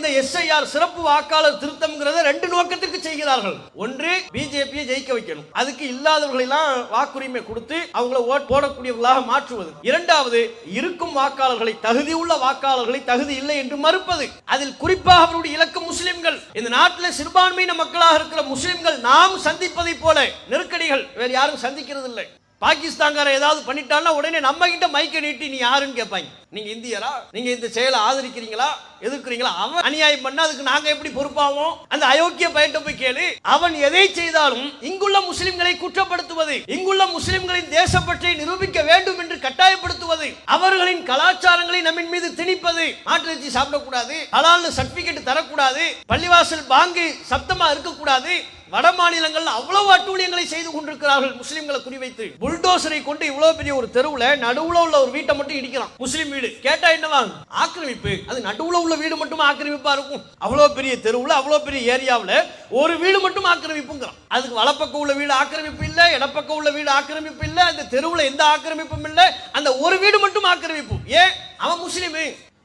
இந்த எஸ்ஐஆர் சிறப்பு வாக்காளர் திருத்தம்ங்கிறத ரெண்டு நோக்கத்திற்கு செய்கிறார்கள். ஒன்று, பிஜேபியை ஜெயிக்க வைக்கணும், அதுக்கு இல்லாதவர்களை எல்லாம் வாக்குரிமை கொடுத்து அவங்கள ஓட் போடக்கூடியவர்களாக மாற்றுவது. இரண்டாவது, இருக்கும் வாக்காளர்களை, தகுதியுள்ள வாக்காளர்களை தகுதி இல்லை என்று மறுப்பது. அதில் குறிப்பாக அவருடைய இலக்கு முஸ்லிம்கள். இந்த நாட்டில் சிறுபான்மையின மக்களாக இருக்கிற முஸ்லிம்கள் நாம் சந்திப்பதை போல நெருக்கடிகள் வேறு யாரும் சந்திக்கிறது இல்லை. பாகிஸ்தான்கார ஏதாவது பண்ணிட்டான்னா உடனே நம்ம கிட்ட மைக்க நீட்டி நீ யாருன்னு கேட்பாங்க. நீங்க இந்தியரா, நீங்க இந்த செயலை ஆதரிக்கிறீங்களா, எதிர்க்கிறீங்களா? அவன் அநியாயம் பண்ணா அதுக்கு நாங்க எப்படி பொறுப்பாவோம்? அந்த அயோக்கிய பையன்ட்ட போய் கேளு. அவன் எதை செய்தாலும் இங்குள்ள முஸ்லிம்களை குற்றப்படுத்துவது, இங்குள்ள முஸ்லிம்களின் தேசப்பற்றை நிரூபிக்க வேண்டும் என்று கட்டாயப்படுத்துவது, அவர்களின் கலாச்சாரங்களை நம்மின் மீது திணிப்பது, மாட்டிறைச்சி சாப்பிடக்கூடாது, ஹலால் சர்டிபிகேட் தரக்கூடாது, பள்ளிவாசல் பாங்கு சப்தமா இருக்கக்கூடாது. வட மாநிலங்கள் அவ்வளவு அட்டூழியங்களை செய்து கொண்டிருக்கிறார்கள் முஸ்லிம்களை குறிவைத்து. புல்டோசரை கொண்டு இவ்வளவு பெரிய ஒரு தெருவுல நடுவுல உள்ள ஒரு வீட்டை மட்டும் இடிக்கிறான். முஸ்லிம் வீடு கேட்டா என்னவா? ஆக்கிரமிப்பு. அது நடுவுல உள்ள வீடு மட்டும் ஆக்கிரமிப்பா இருக்கும்? அவ்வளவு பெரிய தெருவுல, அவ்வளவு பெரிய ஏரியாவில் ஒரு வீடு மட்டும் ஆக்கிரமிப்புங்கிறான். அதுக்கு வலப்பக்கம் உள்ள வீடு ஆக்கிரமிப்பு இல்ல, இடப்பக்கம் உள்ள வீடு ஆக்கிரமிப்பு இல்ல, அந்த தெருவுல எந்த ஆக்கிரமிப்பும் இல்ல, அந்த ஒரு வீடு மட்டும் ஆக்கிரமிப்பு. ஏன்? அவன் முஸ்லிம்.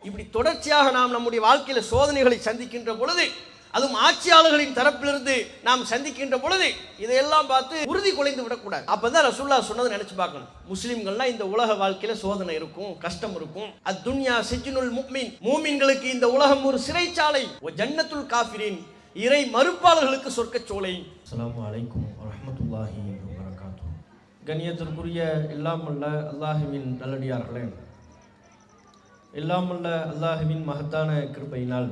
இப்படி தொடர்ச்சியாக நாம் நம்முடைய வாழ்க்கையில சோதனைகளை சந்திக்கின்ற பொழுது, அதுவும் ஆட்சியாளர்களின் தரப்பிலிருந்து நாம் சந்திக்கின்ற பொழுது இதையெல்லாம் பார்த்து உறுதி குலைந்து விடக்கூடாது. அப்பதான் ரசூலுல்லாஹ் சொன்னதை நினைச்சு பார்க்கணும். முஸ்லிம்கள்னா இந்த உலக வாழ்க்கையில சோதனை இருக்கும், கஷ்டம் இருக்கும். அத்துன்யா சிஜ்னுல் முஃமின், மூமின்களுக்கு இந்த உலகம் ஒரு சிறைச்சாலை, ஜன்னத்துல் காஃபிரின், இறை மறுப்பாளர்களுக்கு சொர்க்கச்சோலை. அஸ்ஸலாமு அலைக்கும் வரஹ்மத்துல்லாஹி வபரகாத்துஹு. கண்ணியத்திற்குரிய எல்லாம் வல்ல அல்லாஹ்வின் நல்லடியார்களே, எல்லாம் வல்ல அல்லாஹ்வின் மகத்தான கிருபையினால்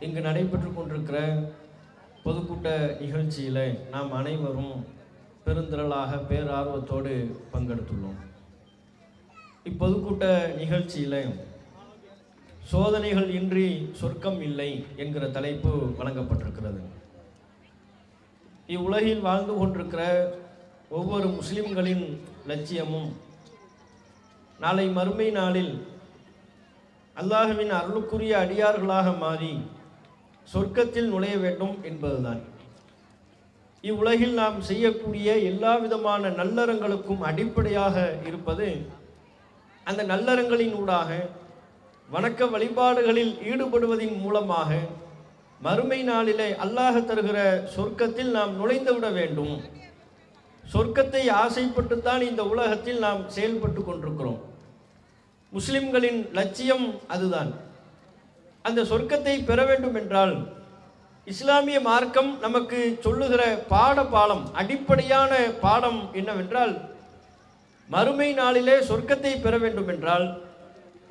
இங்கு நடைபெற்று கொண்டிருக்கிற பொதுக்கூட்ட நிகழ்ச்சியில் நாம் அனைவரும் பெருந்திரளாக பேரார்வத்தோடு பங்கெடுத்துள்ளோம். இப்பொதுக்கூட்ட நிகழ்ச்சியில் சோதனைகள் இன்றி சொர்க்கம் இல்லை என்கிற தலைப்பு வழங்கப்பட்டிருக்கிறது. இவ்வுலகில் வாழ்ந்து கொண்டிருக்கிற ஒவ்வொரு முஸ்லிம்களின் லட்சியமும் நாளை மறுமை நாளில் அல்லாஹ்வின் அருளுக்குரிய அடியார்களாக மாறி சொர்க்கத்தில் நுழைய வேண்டும் என்பதுதான். இவ்வுலகில் நாம் செய்யக்கூடிய எல்லா விதமான நல்லறங்களுக்கும் அடிப்படையாக இருப்பது, அந்த நல்லறங்களின் ஊடாக வணக்க வழிபாடுகளில் ஈடுபடுவதின் மூலமாக மறுமை நாளிலே அல்லாஹ் தருகிற சொர்க்கத்தில் நாம் நுழைந்து விட வேண்டும். சொர்க்கத்தை ஆசைப்பட்டுத்தான் இந்த உலகத்தில் நாம் செயல்பட்டு கொண்டிருக்கிறோம். முஸ்லிம்களின் லட்சியம் அதுதான். அந்த சொர்க்கத்தை பெற வேண்டும் என்றால் இஸ்லாமிய மார்க்கம் நமக்கு சொல்லுகிற பாடம், அடிப்படையான பாடம் என்னவென்றால், மறுமை நாளிலே சொர்க்கத்தை பெற வேண்டும் என்றால்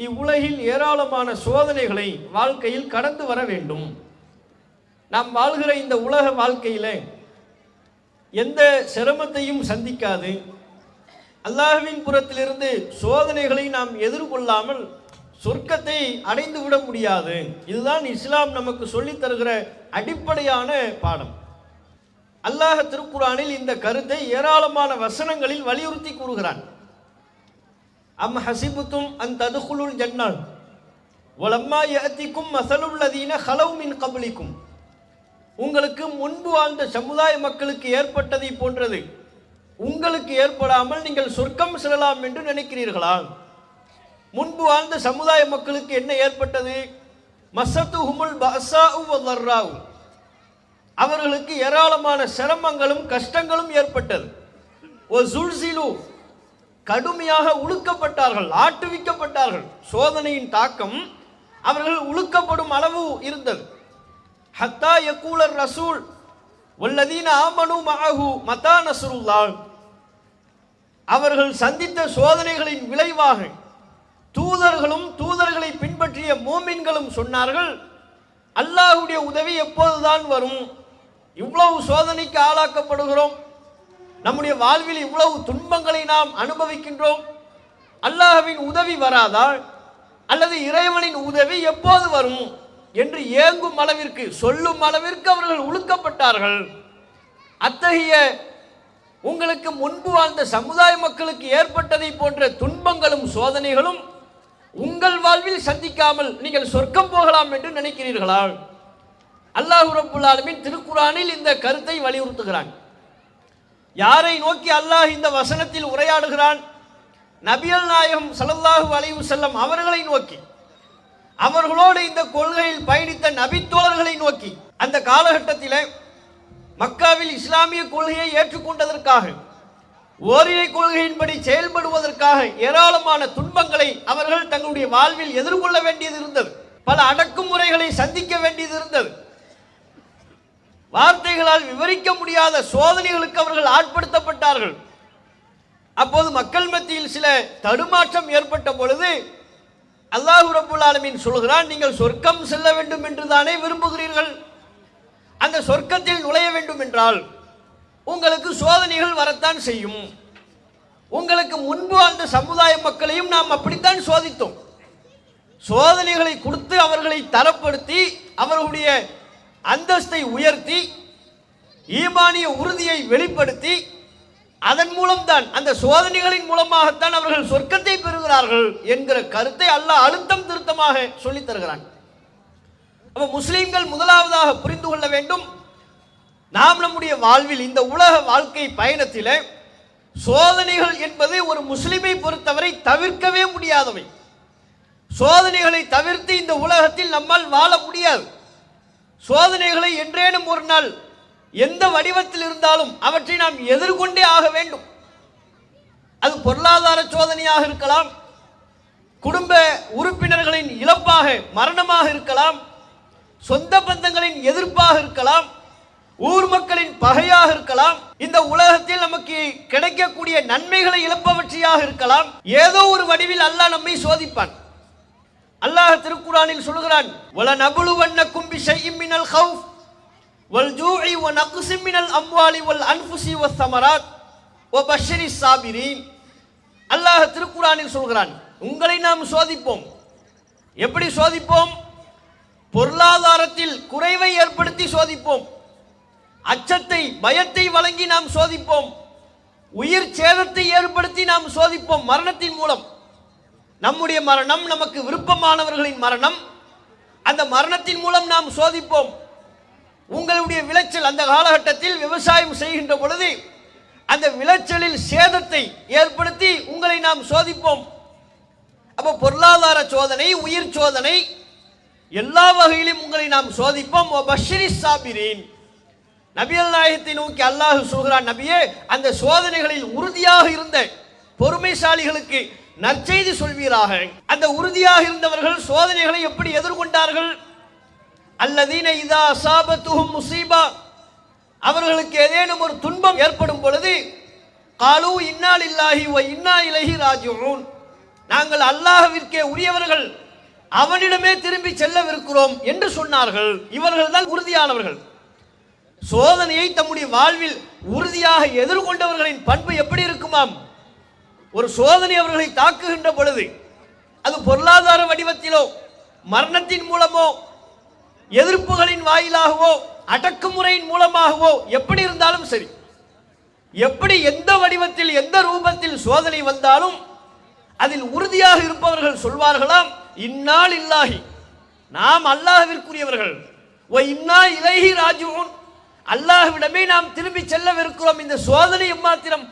இவ்வுலகில் ஏராளமான சோதனைகளை வாழ்க்கையில் கடந்து வர வேண்டும். நாம் வாழ்கிற இந்த உலக வாழ்க்கையில எந்த சிரமத்தையும் சந்திக்காது, அல்லாஹ்வின் புறத்திலிருந்து சோதனைகளை நாம் எதிர்கொள்ளாமல் சொர்க்கத்தை அடைந்து விட முடியாது. இதுதான் இஸ்லாம் நமக்கு சொல்லித் தருகிற அடிப்படையான பாடம். அல்லாஹ் திருக்குர்ஆனில் இந்த கருத்தை ஏராளமான வசனங்களில் வலியுறுத்தி கூறுகிறான். அம் ஹசிபுத்தும் அன் ததுகுலுல் ஜன்னத் வலம்மா யஅதிக்கும் மஸலுல் லதீன ஹலவ் மின் கப்லிக்கும், உங்களுக்கு முன்பு வாழ்ந்த சமுதாய மக்களுக்கு ஏற்பட்டதை போன்றது உங்களுக்கு ஏற்படாமல் நீங்கள் சொர்க்கம் செல்லலாம் என்று நினைக்கிறீர்களா? முன்பு வாழ்ந்த சமுதாய மக்களுக்கு என்ன ஏற்பட்டது? மஸத்துஹுமுல் பஅஸாஉ வதர்ராஉ, அவர்களுக்கு ஏராளமான சிரமங்களும் கஷ்டங்களும் ஏற்பட்டது. வஸுல்ஸிலு, கடுமையாக உழுக்கப்பட்டார்கள், ஆட்டுவிக்கப்பட்டார்கள். சோதனையின் தாக்கம் அவர்கள் உழுக்கப்படும் அளவு இருந்தது. ஹத்தா யகூலர் ரசூல் வல்லதீன ஆமனு மஅஹு மதா நஸ்ருல்லாஹ், அவர்கள் சந்தித்த சோதனைகளின் விளைவாக தூதர்களும் தூதர்களை பின்பற்றிய மூமின்களும் சொன்னார்கள், அல்லாஹ்வுடைய உதவி எப்போதுதான் வரும்? இவ்வளவு சோதனைக்கு ஆளாக்கப்படுகிறோம், நம்முடைய வாழ்வில் இவ்வளவு துன்பங்களை நாம் அனுபவிக்கின்றோம், அல்லாஹ்வின் உதவி வராதா? அல்லது இறைவனின் உதவி எப்போது வரும் என்று ஏங்கும் அளவிற்கு, சொல்லும் அளவிற்கு அவர்கள் உழுக்கப்பட்டார்கள். அத்தகைய உங்களுக்கு முன்பு வாழ்ந்த சமுதாய மக்களுக்கு ஏற்பட்டதை போன்ற துன்பங்களும் சோதனைகளும் உங்கள் வாழ்வில் சந்திக்காமல் நீங்கள் சொர்க்கம் போகலாம் என்று நினைக்கிறீர்களா? அல்லாஹ் ரப்புல் ஆலமீன் திருக்குர்ஆனில் இந்த கருத்தை வலியுறுத்துகிறான். யாரை நோக்கி அல்லாஹ் இந்த வசனத்தில் உரையாடுகிறான்? நபிகள் நாயகம் ஸல்லல்லாஹு அலைஹி வஸல்லம் அவர்களை நோக்கி. அவர்களோடு இந்த கொள்கையில் பயணித்த நபித்தோழர்களை நோக்கி அந்த காலகட்டத்தில் மக்காவில் இஸ்லாமிய கொள்கையை ஏற்றுக்கொண்டதற்காக ஓரிரை கொள்கையின்படி செயல்படுவதற்காக ஏராளமான துன்பங்களை அவர்கள் தங்களுடைய வாழ்வில் எதிர்கொள்ள வேண்டியது இருந்தது. பல அடக்குமுறைகளை சந்திக்க வேண்டியது இருந்தது. வார்த்தைகளால் விவரிக்க முடியாத சோதனைகளுக்கு அவர்கள் ஆட்படுத்தப்பட்டார்கள். அப்போது மக்கள் மத்தியில் சில தடுமாற்றம் ஏற்பட்ட பொழுது அல்லாஹ் ரப்பல் ஆலமீன் சொல்கிறான், நீங்கள் சொர்க்கம் செல்ல வேண்டும் என்று தானே விரும்புகிறீர்கள்? அந்த சொர்க்கத்தில் நுழைய வேண்டும் என்றால் உங்களுக்கு சோதனைகள் வரத்தான் செய்யும். உங்களுக்கு முன்பு அந்த சமுதாய மக்களையும் நாம் அப்படித்தான் சோதித்தோம். சோதனைகளை கொடுத்து அவர்களை தரப்படுத்தி அவர்களுடைய அந்தஸ்தை உயர்த்தி ஈமானிய உறுதியை வெளிப்படுத்தி அதன் மூலம்தான் அந்த சோதனைகளின் மூலமாகத்தான் அவர்கள் சொர்க்கத்தை பெறுகிறார்கள் என்கிற கருத்தை அல்லாஹ் அழுத்தம் திருத்தமாக சொல்லித் தருகிறான். அப்ப முஸ்லிம்கள் முதலாவதாக புரிந்து கொள்ள வேண்டும், நாம் நம்முடைய வாழ்வில் இந்த உலக வாழ்க்கை பயணத்தில் சோதனைகள் என்பது ஒரு முஸ்லிமை பொறுத்தவரை தவிர்க்கவே முடியாதவை. சோதனைகளை தவிர்த்து இந்த உலகத்தில் நம்மால் வாழ முடியாது. சோதனைகளை என்றேனும் ஒரு நாள் எந்த வடிவத்தில் இருந்தாலும் அவற்றை நாம் எதிர்கொண்டே ஆக வேண்டும். அது பொருளாதார சோதனையாக இருக்கலாம், குடும்ப உறுப்பினர்களின் இழப்பாக மரணமாக இருக்கலாம், சொந்த பந்தங்களின் எதிர்ப்பாக இருக்கலாம், ஊர் மக்களின் பகையாக இருக்கலாம், இந்த உலகத்தில் நமக்கு கிடைக்கக்கூடிய நன்மைகளை இழப்பவற்றையாக இருக்கலாம். ஏதோ ஒரு வடிவில் அல்லாஹ் நம்மை சோதிப்பான். அல்லாஹ் திருக்குர்ஆனில் சொல்கிறான், வல நபுலுவன்னக்கும் பிஷைஇம் மினல் கௌஃப் வல் ஜூஇ வ நக்ஸிம் மினல் அம்வாலி வல் அன்ஃபுஸி வஸ் ஸமராத் வ பஷ்ஷிரிஸ் சாபிரீன். அல்லாஹ் திருக்குர்ஆனில் சொல்கிறான், உங்களை நாம் சோதிப்போம். எப்படி சோதிப்போம்? பொருளாதாரத்தில் குறைவை ஏற்படுத்தி சோதிப்போம், அச்சத்தை பயத்தை வழங்கி நாம் சோதிப்போம், உயிர் சேதத்தை ஏற்படுத்தி நாம் சோதிப்போம். மரணத்தின் மூலம் நம்முடைய மரணம், நமக்கு விருப்பமானவர்களின் மரணம், அந்த மரணத்தின் மூலம் நாம் சோதிப்போம். உங்களுடைய விளைச்சல், அந்த காலகட்டத்தில் விவசாயம் செய்கின்ற பொழுது அந்த விளைச்சலில் சேதத்தை ஏற்படுத்தி உங்களை நாம் சோதிப்போம். அப்போ பொருளாதார சோதனை, உயிர் சோதனை, எல்லா வகையிலும் உங்களை நாம் சோதிப்போம். பஷ்ஷிரிஸ் சாபிரீன். நபிகள் நாயகத்தை நோக்கி அல்லாஹ் சொல்கிறான், நபியே, அந்த சோதனைகளில் உறுதியாக இருந்த பொறுமைசாலிகளுக்கு நற்செய்தி சொல்வீராக. அந்த உறுதியாக இருந்தவர்கள் சோதனைகளை எப்படி எதிர்கொண்டார்கள்? அல்லதீன இதா அஸாபத்துஹும் முஸீபா, அவர்களுக்கு ஏதேனும் ஒரு துன்பம் ஏற்படும் பொழுது காலூ இன்னா லில்லாஹி வ இன்னா இலைஹி ராஜிஊன், நாங்கள் அல்லாஹ்விற்கே உரியவர்கள், அவனிடமே திரும்பி செல்லவிருக்கிறோம் என்று சொன்னார்கள். இவர்கள் தான் உறுதியானவர்கள். சோதனையை தம்முடைய வாழ்வில் உறுதியாக எதிர்கொண்டவர்களின் பண்பு எப்படி இருக்குமாம்? ஒரு சோதனை அவர்களை தாக்குகின்ற பொழுது அது பொருளாதார வடிவத்திலோ மரணத்தின் மூலமோ எதிர்ப்புகளின் வாயிலாகவோ அடக்குமுறையின் மூலமாகவோ எப்படி இருந்தாலும் சரி, எப்படி எந்த வடிவத்தில் எந்த ரூபத்தில் சோதனை வந்தாலும் அதில் உறுதியாக இருப்பவர்கள் சொல்வார்களாம், இன்னா லில்லாஹி, நாம் அல்லாஹ்விற்குரியவர்கள், வ இன்னா இலைஹி ராஜிஊன், அல்லாஹ்விடமே நாம் திரும்பி செல்லவிருக்கிறோம். இந்த சோதனை எம்மாத்திரம்,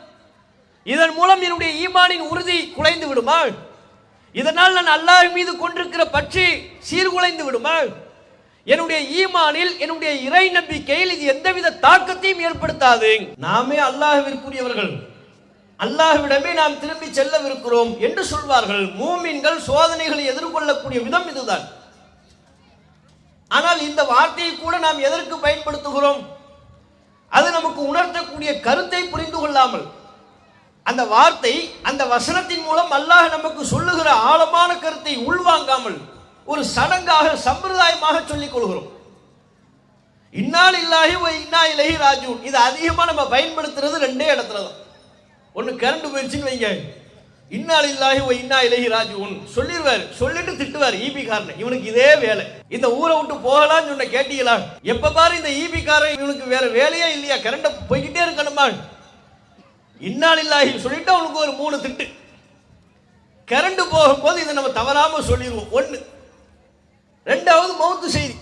இதன் மூலம் என்னுடைய ஈமானின் உறுதி குலைந்து விடுமா? இதனால் நான் அல்லாஹ் மீது கொண்டிருக்கிற பற்றி சீர்குலைந்து விடுமா? என்னுடைய ஈமானில், என்னுடைய இறை நம்பிக்கையில் இது எந்தவித தாக்கத்தையும் ஏற்படுத்தாது. நாமே அல்லாஹ்விற்குரியவர்கள், அல்லாஹ்விடமே நாம் திரும்பி செல்லவிருக்கிறோம் என்று சொல்வார்கள். மூமின்கள் சோதனைகளை எதிர்கொள்ளக்கூடிய விதம் இதுதான். ஆனால் இந்த வார்த்தையை கூட நாம் எதற்கு பயன்படுத்துகிறோம்? அது நமக்கு உணர்த்தக்கூடிய கருத்தை புரிந்து கொள்ளாமல், அந்த வார்த்தை, அந்த வசனத்தின் மூலம் அல்லாஹ் நமக்கு சொல்லுகிற ஆழமான கருத்தை உள்வாங்காமல் ஒரு சடங்காக சம்பிரதாயமாக சொல்லிக் கொள்கிறோம். இன்னா லில்லாஹி வ இன்னா இலைஹி ராஜிஊன். இது அதிகமாக நம்ம பயன்படுத்துறது ரெண்டே இடத்துல தான். ஒன்று கரண்ட் போயிடுச்சுன்னு வைங்க, இன்னா லில்லாஹி வ இன்னா இலைஹி ராஜிஊன் சொல்லிடுவார், சொல்லிட்டு திட்டுவார் ஈபி காரனை. இவனுக்கு இதே வேலை, இந்த ஊரை விட்டு போகலான்னு சொன்ன கேட்டீங்களா? எப்ப பாரு இந்த ஈபி காரன், இவனுக்கு வேற வேலையே இல்லையா, கரண்ட போய்கிட்டே இருக்கணுமா? இன்னா லில்லாஹி சொல்லிட்டு அவனுக்கு ஒரு 3 திட்டு. கரண்ட் போகும்போது இதை நம்ம தவறாம சொல்லிடுவோம். ஒன்று. ரெண்டாவது, மௌத்து செய்தி,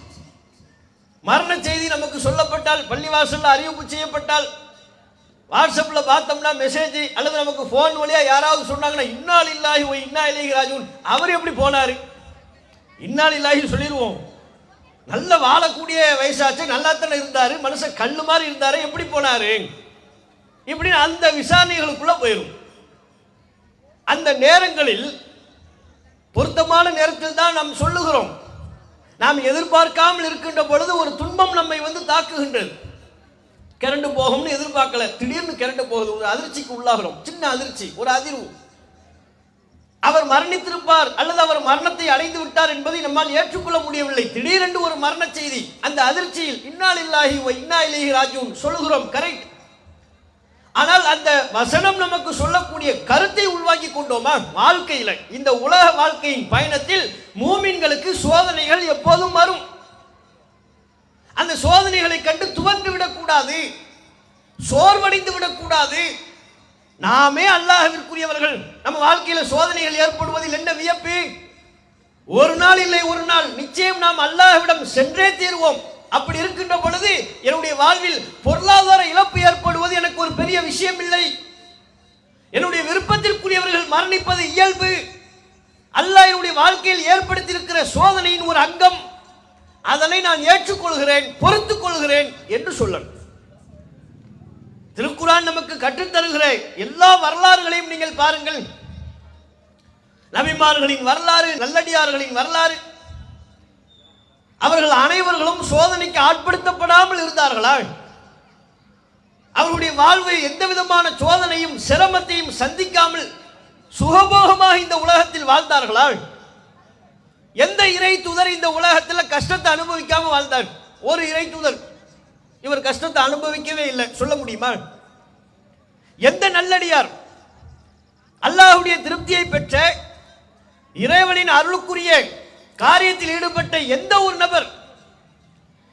மரண செய்தி நமக்கு சொல்லப்பட்டால், பள்ளிவாசல்ல அறிவிப்பு செய்யப்பட்டால், வாட்ஸ்அப்ல பார்த்தோம்னா மெசேஜ், அல்லது நமக்கு போன் வழியா யாராவது சொன்னாங்கன்னா இன்னா லில்லாஹி வ இன்னா இலைஹி ராஜிஊன், அவர் எப்படி போனாரு? இன்னாலில்லாஹி சொல்லிடுவோம். நல்ல வாழக்கூடிய வயசாச்சு, நல்லா தானே இருந்தாரு, மனுஷன் கல்லு மாதிரி இருந்தாரு, எப்படி போனாரு இப்படின்னு அந்த விசாரணைகளுக்குள்ள போயிடும். அந்த நேரங்களில் பொருத்தமான நேரத்தில் தான் நாம் சொல்லுகிறோம். நாம் எதிர்பார்க்காமல் இருக்கின்ற பொழுது ஒரு துன்பம் நம்மை தாக்குகின்றது. கரண்ட் போகும்னு எதிர்பார்க்கல, திடீர்னு கரண்ட் போகுது, ஒரு அதிர்ச்சிக்கு உள்ளாகிறோம். சின்ன அதிர்ச்சி, ஒரு அதிர்வு. அவர் மரணித்திருப்பார் அல்லது அவர் மரணத்தை அடைந்து விட்டார் என்பதை நம்மால் ஏற்றுக்கொள்ள முடியவில்லை. திடீரென்று ஒரு மரண செய்தி, அந்த அதிர்ச்சியில் இன்னாலில்லாஹி வ இன்னா இலைஹி ராஜிஊன் சொல்லுகிறோம், கரெக்ட். ஆனால் அந்த வசனம் நமக்கு சொல்லக்கூடிய கருத்தை உள்வாங்கி கொண்டோமா? வாழ்க்கையில, இந்த உலக வாழ்க்கையின் பயணத்தில் மூமின்களுக்கு சோதனைகள் எப்போதும் வரும். அந்த சோதனைகளை கண்டு துவண்டு விடக்கூடாது, சோர்வடைந்து விடக்கூடாது. நாமே அல்லாஹ்விற்குரியவர்கள், நம்ம வாழ்க்கையில சோதனைகள் ஏற்படுவதில் என்ன வியப்பு? ஒரு நாள் இல்லை ஒரு நாள் நிச்சயம் நாம் அல்லாஹ்விடம் சென்றே தீர்வோம். அப்படி இருக்கின்ற பொழுது என்னுடைய வாழ்வில் பொருளாதார இழப்பு ஏற்படுவது எனக்கு ஒரு பெரிய விஷயம் இல்லை. என்னுடைய விருப்பத்திற்குரியவர்கள் மரணிப்பது இயல்பு. அல்லாஹ் என்னுடைய வாழ்க்கையில் ஏற்படுத்தியிருக்கிற சோதனையின் ஒரு அங்கம். அதனை நான் ஏற்றுக்கொள்கிறேன், பொறுத்துக் கொள்கிறேன் என்று சொல்லணும். திருக்குர்ஆன் நமக்கு கற்றுத்தருகிற எல்லா வரலாறுகளையும் நீங்கள் பாருங்கள். நபிமார்களின் வரலாறு, நல்லடியார்களின் வரலாறு. அவர்கள் அனைவர்களும் சோதனைக்கு ஆட்படுத்தப்படாமல் இருந்தார்களா? அவர்களுடைய வாழ்வு எந்த விதமான சோதனையும் சிரமத்தையும் சந்திக்காமல் சுகபோகமாக இந்த உலகத்தில் வாழ்ந்தார்களா? எந்த இறை தூதர் இந்த உலகத்தில் கஷ்டத்தை அனுபவிக்காம வாழ்ந்தார்? ஒரு இறை தூதர் இவர் கஷ்டத்தை அனுபவிக்கவே இல்லை, சொல்ல முடியுமா? எந்த நல்லடியார், அல்லாஹ்வுடைய திருப்தியை பெற்ற இறைவனின் அருளுக்குரிய காரியத்தில் ஈடுபட்ட எந்த ஒரு நபர்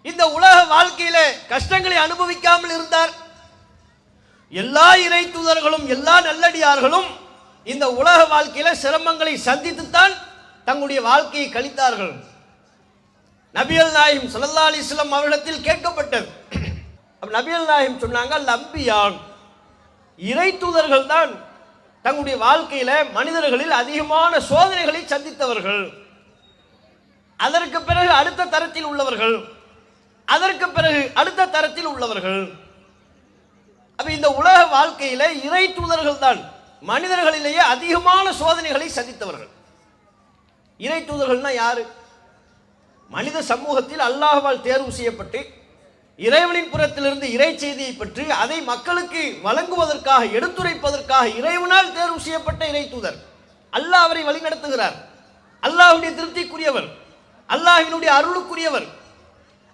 இந்த உலக வாழ்க்கையில கஷ்டங்களை அனுபவிக்காமல் இருந்தார்? எல்லா இறை தூதர்களும் எல்லா நல்லடியார்களும் இந்த உலக வாழ்க்கையில சிரமங்களை சந்தித்துத்தான் தங்களுடைய வாழ்க்கையை கழித்தார்கள். நபிகள் நாயகம் ஸல்லல்லாஹு அலைஹி வஸல்லம் அவர்களிடத்தில் கேட்கப்பட்டது. நபிகள் நாயகம் சொன்னாங்க, அம்பியா, இறை தூதர்கள் தான் தங்களுடைய வாழ்க்கையில மனிதர்களில் அதிகமான சோதனைகளை சந்தித்தவர்கள். அதற்கு பிறகு அடுத்த தரத்தில் உள்ளவர்கள், அதற்கு பிறகு அடுத்த தரத்தில் உள்ளவர்கள். அப்ப இந்த உலக வாழ்க்கையில இறை தூதர்கள் தான் மனிதர்களிலேயே அதிகமான சோதனைகளை சந்தித்தவர்கள். இறை தூதர்கள்னா யாரு? மனித சமூகத்தில் அல்லாஹ்வால் தேர்வு செய்யப்பட்டு இறைவனின் புறத்திலிருந்து இறை செய்தியை பற்றி அதை மக்களுக்கு வழங்குவதற்காக, எடுத்துரைப்பதற்காக இறைவனால் தேர்வு செய்யப்பட்ட இறை தூதர். அல்லாஹ் அவரை வழிநடத்துகிறார். அல்லாஹ்வுடைய திருப்திக்குரியவர், அல்லாஹ்வினுடைய அருளுக்குரியவர்,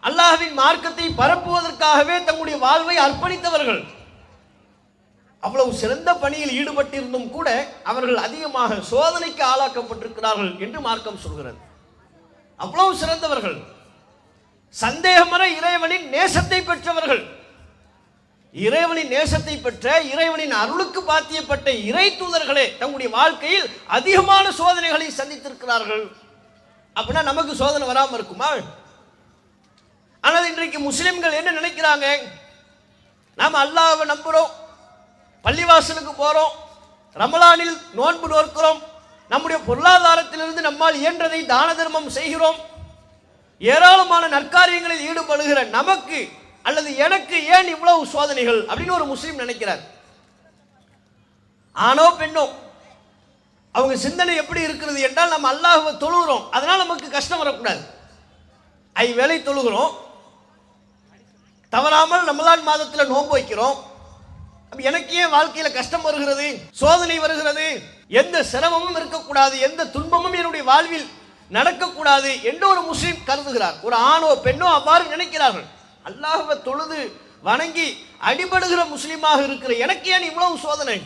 அல்லாஹ்வின் மார்க்கத்தை பரப்புவதற்காகவே தங்களுடைய வாழ்வை அர்ப்பணித்தவர்கள். அவ்வளவு சிறந்த பணியில் ஈடுபட்டிருந்தும் கூட அவர்கள் அதிகமாக சோதனைக்கு ஆளாக்கப்பட்டிருக்கிறார்கள் என்று மார்க்கம் சொல்கிறது. அவ்வளவு சிறந்தவர்கள், சந்தேகமற இறைவனின் நேசத்தை பெற்றவர்கள், இறைவனின் நேசத்தை பெற்ற இறைவனின் அருளுக்கு பாத்தியப்பட்ட இறை தூதர்களே தங்களுடைய வாழ்க்கையில் அதிகமான சோதனைகளை சந்தித்திருக்கிறார்கள். அப்படின்னா நமக்கு சோதனை வராமல் இருக்குமா? ஆனால் இன்றைக்கு முஸ்லிம்கள் என்ன நினைக்கிறாங்க? நாம் அல்லாஹ்வை நம்புறோம், பள்ளிவாசலுக்கு போறோம், ரமலானில் நோன்பு நோக்கிறோம், நம்முடைய பொருளாதாரத்திலிருந்து நம்மால் இயன்றதை தான தர்மம் செய்கிறோம், ஏராளமான நற்காரியங்களில் ஈடுபடுகிற நமக்கு அல்லது எனக்கு ஏன் இவ்வளவு சோதனைகள் அப்படின்னு ஒரு முஸ்லிம் நினைக்கிறார். ஆணோ பெண்ணோ அவங்க சிந்தனை எப்படி இருக்கிறது என்றால், நம்ம அல்லாஹ்வை தொழுகிறோம், அதனால் நமக்கு கஷ்டம் வரக்கூடாது. வேளை தொழுகிறோம், தவறாமல் ரமலான் மாதத்தில் நோன்பு வைக்கிறோம், எனக்கு ஏன் வாழ்க்கையில கஷ்டம் வருகிறது, சோதனை வருகிறது, எந்த சிரமமும் இருக்கக்கூடாது, எந்த துன்பமும் என்னுடைய வாழ்வில் நடக்கக்கூடாது என்று ஒரு முஸ்லிம் கருதுகிறார். ஒரு ஆணோ பெண்ணோ அவ்வாறு நினைக்கிறார்கள். அல்லாஹ்வை தொழுது வணங்கி அடிபடுகிற முஸ்லிமாக இருக்கிற எனக்கு ஏன் இவ்வளவு சோதனை?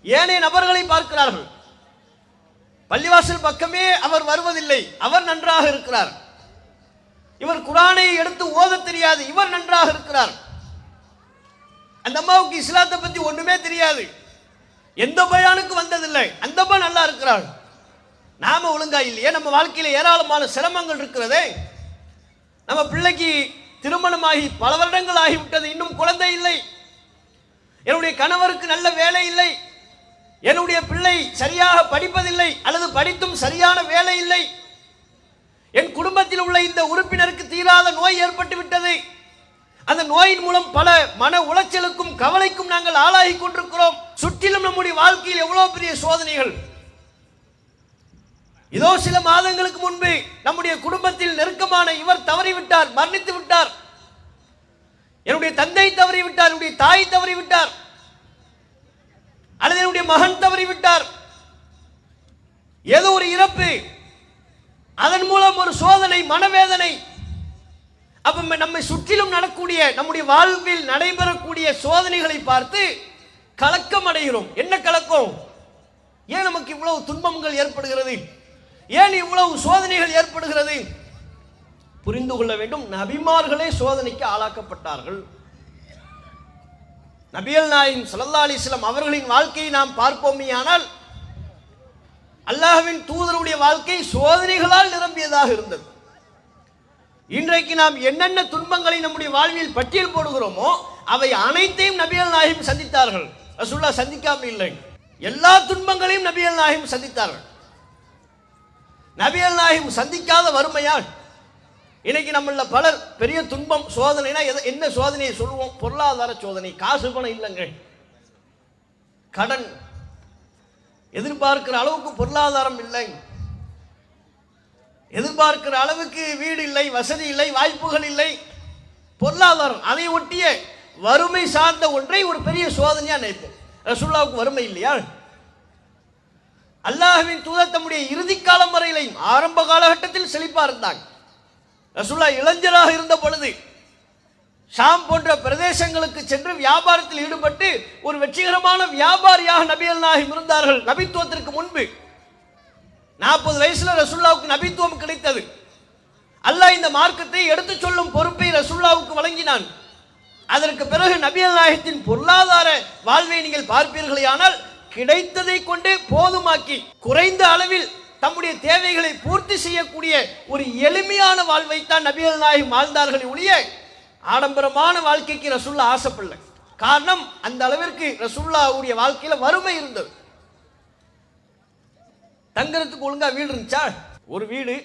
ஏனைய நபர்களை பார்க்கிறார்கள், பள்ளிவாசல் பக்கமே அவர் வருவதில்லை, அவர் நன்றாக இருக்கிறார். இவர் குர்ஆனை எடுத்து ஓத தெரியாது, இவர் நன்றாக இருக்கிறார். அந்த அம்மாவுக்கு இஸ்லாத்தை பத்தி ஒண்ணுமே தெரியாது, எந்த பயானுக்கு வந்ததில்லை, அந்த அம்மா நல்லா இருக்கிறார். நாம ஒழுங்கா இல்லையே? நம்ம வாழ்க்கையில ஏராளமான சிரமங்கள் இருக்கிறதே. நம்ம பிள்ளைக்கு திருமணமாகி பல வருடங்கள் ஆகிவிட்டது, இன்னும் குழந்தை இல்லை. என்னுடைய கணவருக்கு நல்ல வேலை இல்லை, என்னுடைய பிள்ளை சரியாக படிப்பதில்லை அல்லது படித்தும் சரியான வேலை இல்லை, என் குடும்பத்தில் உள்ள இந்த உறுப்பினருக்கு தீராத நோய் ஏற்பட்டு விட்டது, அந்த நோயின் மூலம் பல மன உளைச்சலுக்கும் கவலைக்கும் நாங்கள் ஆளாகி கொண்டிருக்கிறோம், சுற்றிலும் நம்முடைய வாழ்க்கையில் எவ்வளவு பெரிய சோதனைகள். இதோ சில மாதங்களுக்கு முன்பு நம்முடைய குடும்பத்தில் நெருக்கமான இவர் தவறிவிட்டார், மரணித்து விட்டார், என்னுடைய தந்தை தவறிவிட்டார், என்னுடைய தாய் தவறிவிட்டார், அல்லது என்னுடைய மகன் தவறிவிட்டார், ஏதோ ஒரு இறப்பு, அதன் மூலம் ஒரு சோதனை, மனவேதனை. அப்ப நம்மை சுற்றிலும் நடக்கூடிய நம்முடைய வாழ்வில் நடைபெறக்கூடிய சோதனைகளை பார்த்து கலக்கம் அடைகிறோம். என்ன கலக்கம்? ஏன் நமக்கு இவ்வளவு துன்பங்கள் ஏற்படுகிறது, ஏன் இவ்வளவு சோதனைகள் ஏற்படுகிறது? புரிந்து கொள்ள வேண்டும், நபிமார்களே சோதனைக்கு ஆளாக்கப்பட்டார்கள். நபிகள் நாயகம் ஸல்லல்லாஹு அலைஹி வஸல்லம் அவர்களின் வாழ்க்கையை நாம் பார்ப்போமேயானால் அல்லாஹ்வின் தூதருடைய வாழ்க்கை சோதனைகளால் நிரம்பியதாக இருந்தது. இன்றைக்கு நாம் என்னென்ன துன்பங்களை நம்முடைய வாழ்வில் பட்டியல் போடுகிறோமோ அவை அனைத்தையும் நபிகள் நாயகம் சந்தித்தார்கள். ரசூலுல்லாஹ் சந்திக்காமல் இல்லை. எல்லா துன்பங்களையும் நபிகள் நாயகம் சந்தித்தார்கள். நபிகள் நாயகம் சந்திக்காத வறுமையால் இன்னைக்கு நம்மள பலர் பெரிய துன்பம், சோதனைனா என்ன சோதனையை சொல்லுவோம்? பொருளாதார சோதனை. காசு பணம் இல்லைங்க, கடன், எதிர்பார்க்கிற அளவுக்கு பொருளாதாரம் இல்லை, எதிர்பார்க்கிற அளவுக்கு வீடு இல்லை, வசதி இல்லை, வாய்ப்புகள் இல்லை, பொருளாதாரம், அதை ஒட்டிய வறுமை சார்ந்த ஒன்றை ஒரு பெரிய சோதனையா நினைப்போம். ரசூலுல்லாஹ்வுக்கு வறுமை இல்லையா? அல்லாஹ்வின் தூதர் தம்முடைய இறுதி காலம் வரையிலையும் ஆரம்ப காலகட்டத்தில் செழிப்பா இருந்தாங்க. ரசூலுல்லாஹ் இளைஞராக இருந்த பொழுது ஷாம் போன்ற பிரதேசங்களுக்கு சென்று வியாபாரத்தில் ஈடுபட்டு ஒரு வெற்றிகரமான வியாபாரியாக நபிகள் நாயகம் இருந்தார்கள். நபித்துவத்திற்கு முன்பு 40 வயசுல ரசூலுல்லாஹ்வுக்கு நபித்துவம் கிடைத்தது. அல்லாஹ் இந்த மார்க்கத்தை எடுத்து சொல்லும் பொறுப்பை ரசூலுல்லாஹ்வுக்கு வழங்கினான். அதற்கு பிறகு நபிகள் நாயகத்தின் பொருளாதார வாழ்வை நீங்கள் பார்ப்பீர்களேயானால் கிடைத்ததை கொண்டே போதுமாக்கி குறைந்த அளவில் தம்முடைய தேவைகளை பூர்த்தி செய்யக்கூடிய ஒரு எளிமையான வாழ்வைத்தான் நபிகள் நாயகம் வாழ்ந்தார்கள் ஒழிய ஆடம்பரமான வாழ்க்கைக்கு ரசூலுல்லாஹ் ஆசைப்படல. காரணம், அந்த அளவிற்கு ரசூலுல்லாஹ்வுடைய வாழ்க்கையில வறுமை இருந்தது. தங்கறதுக்கு ஒழுங்கா வீடு இருந்துச்சா? ஒரு வீடு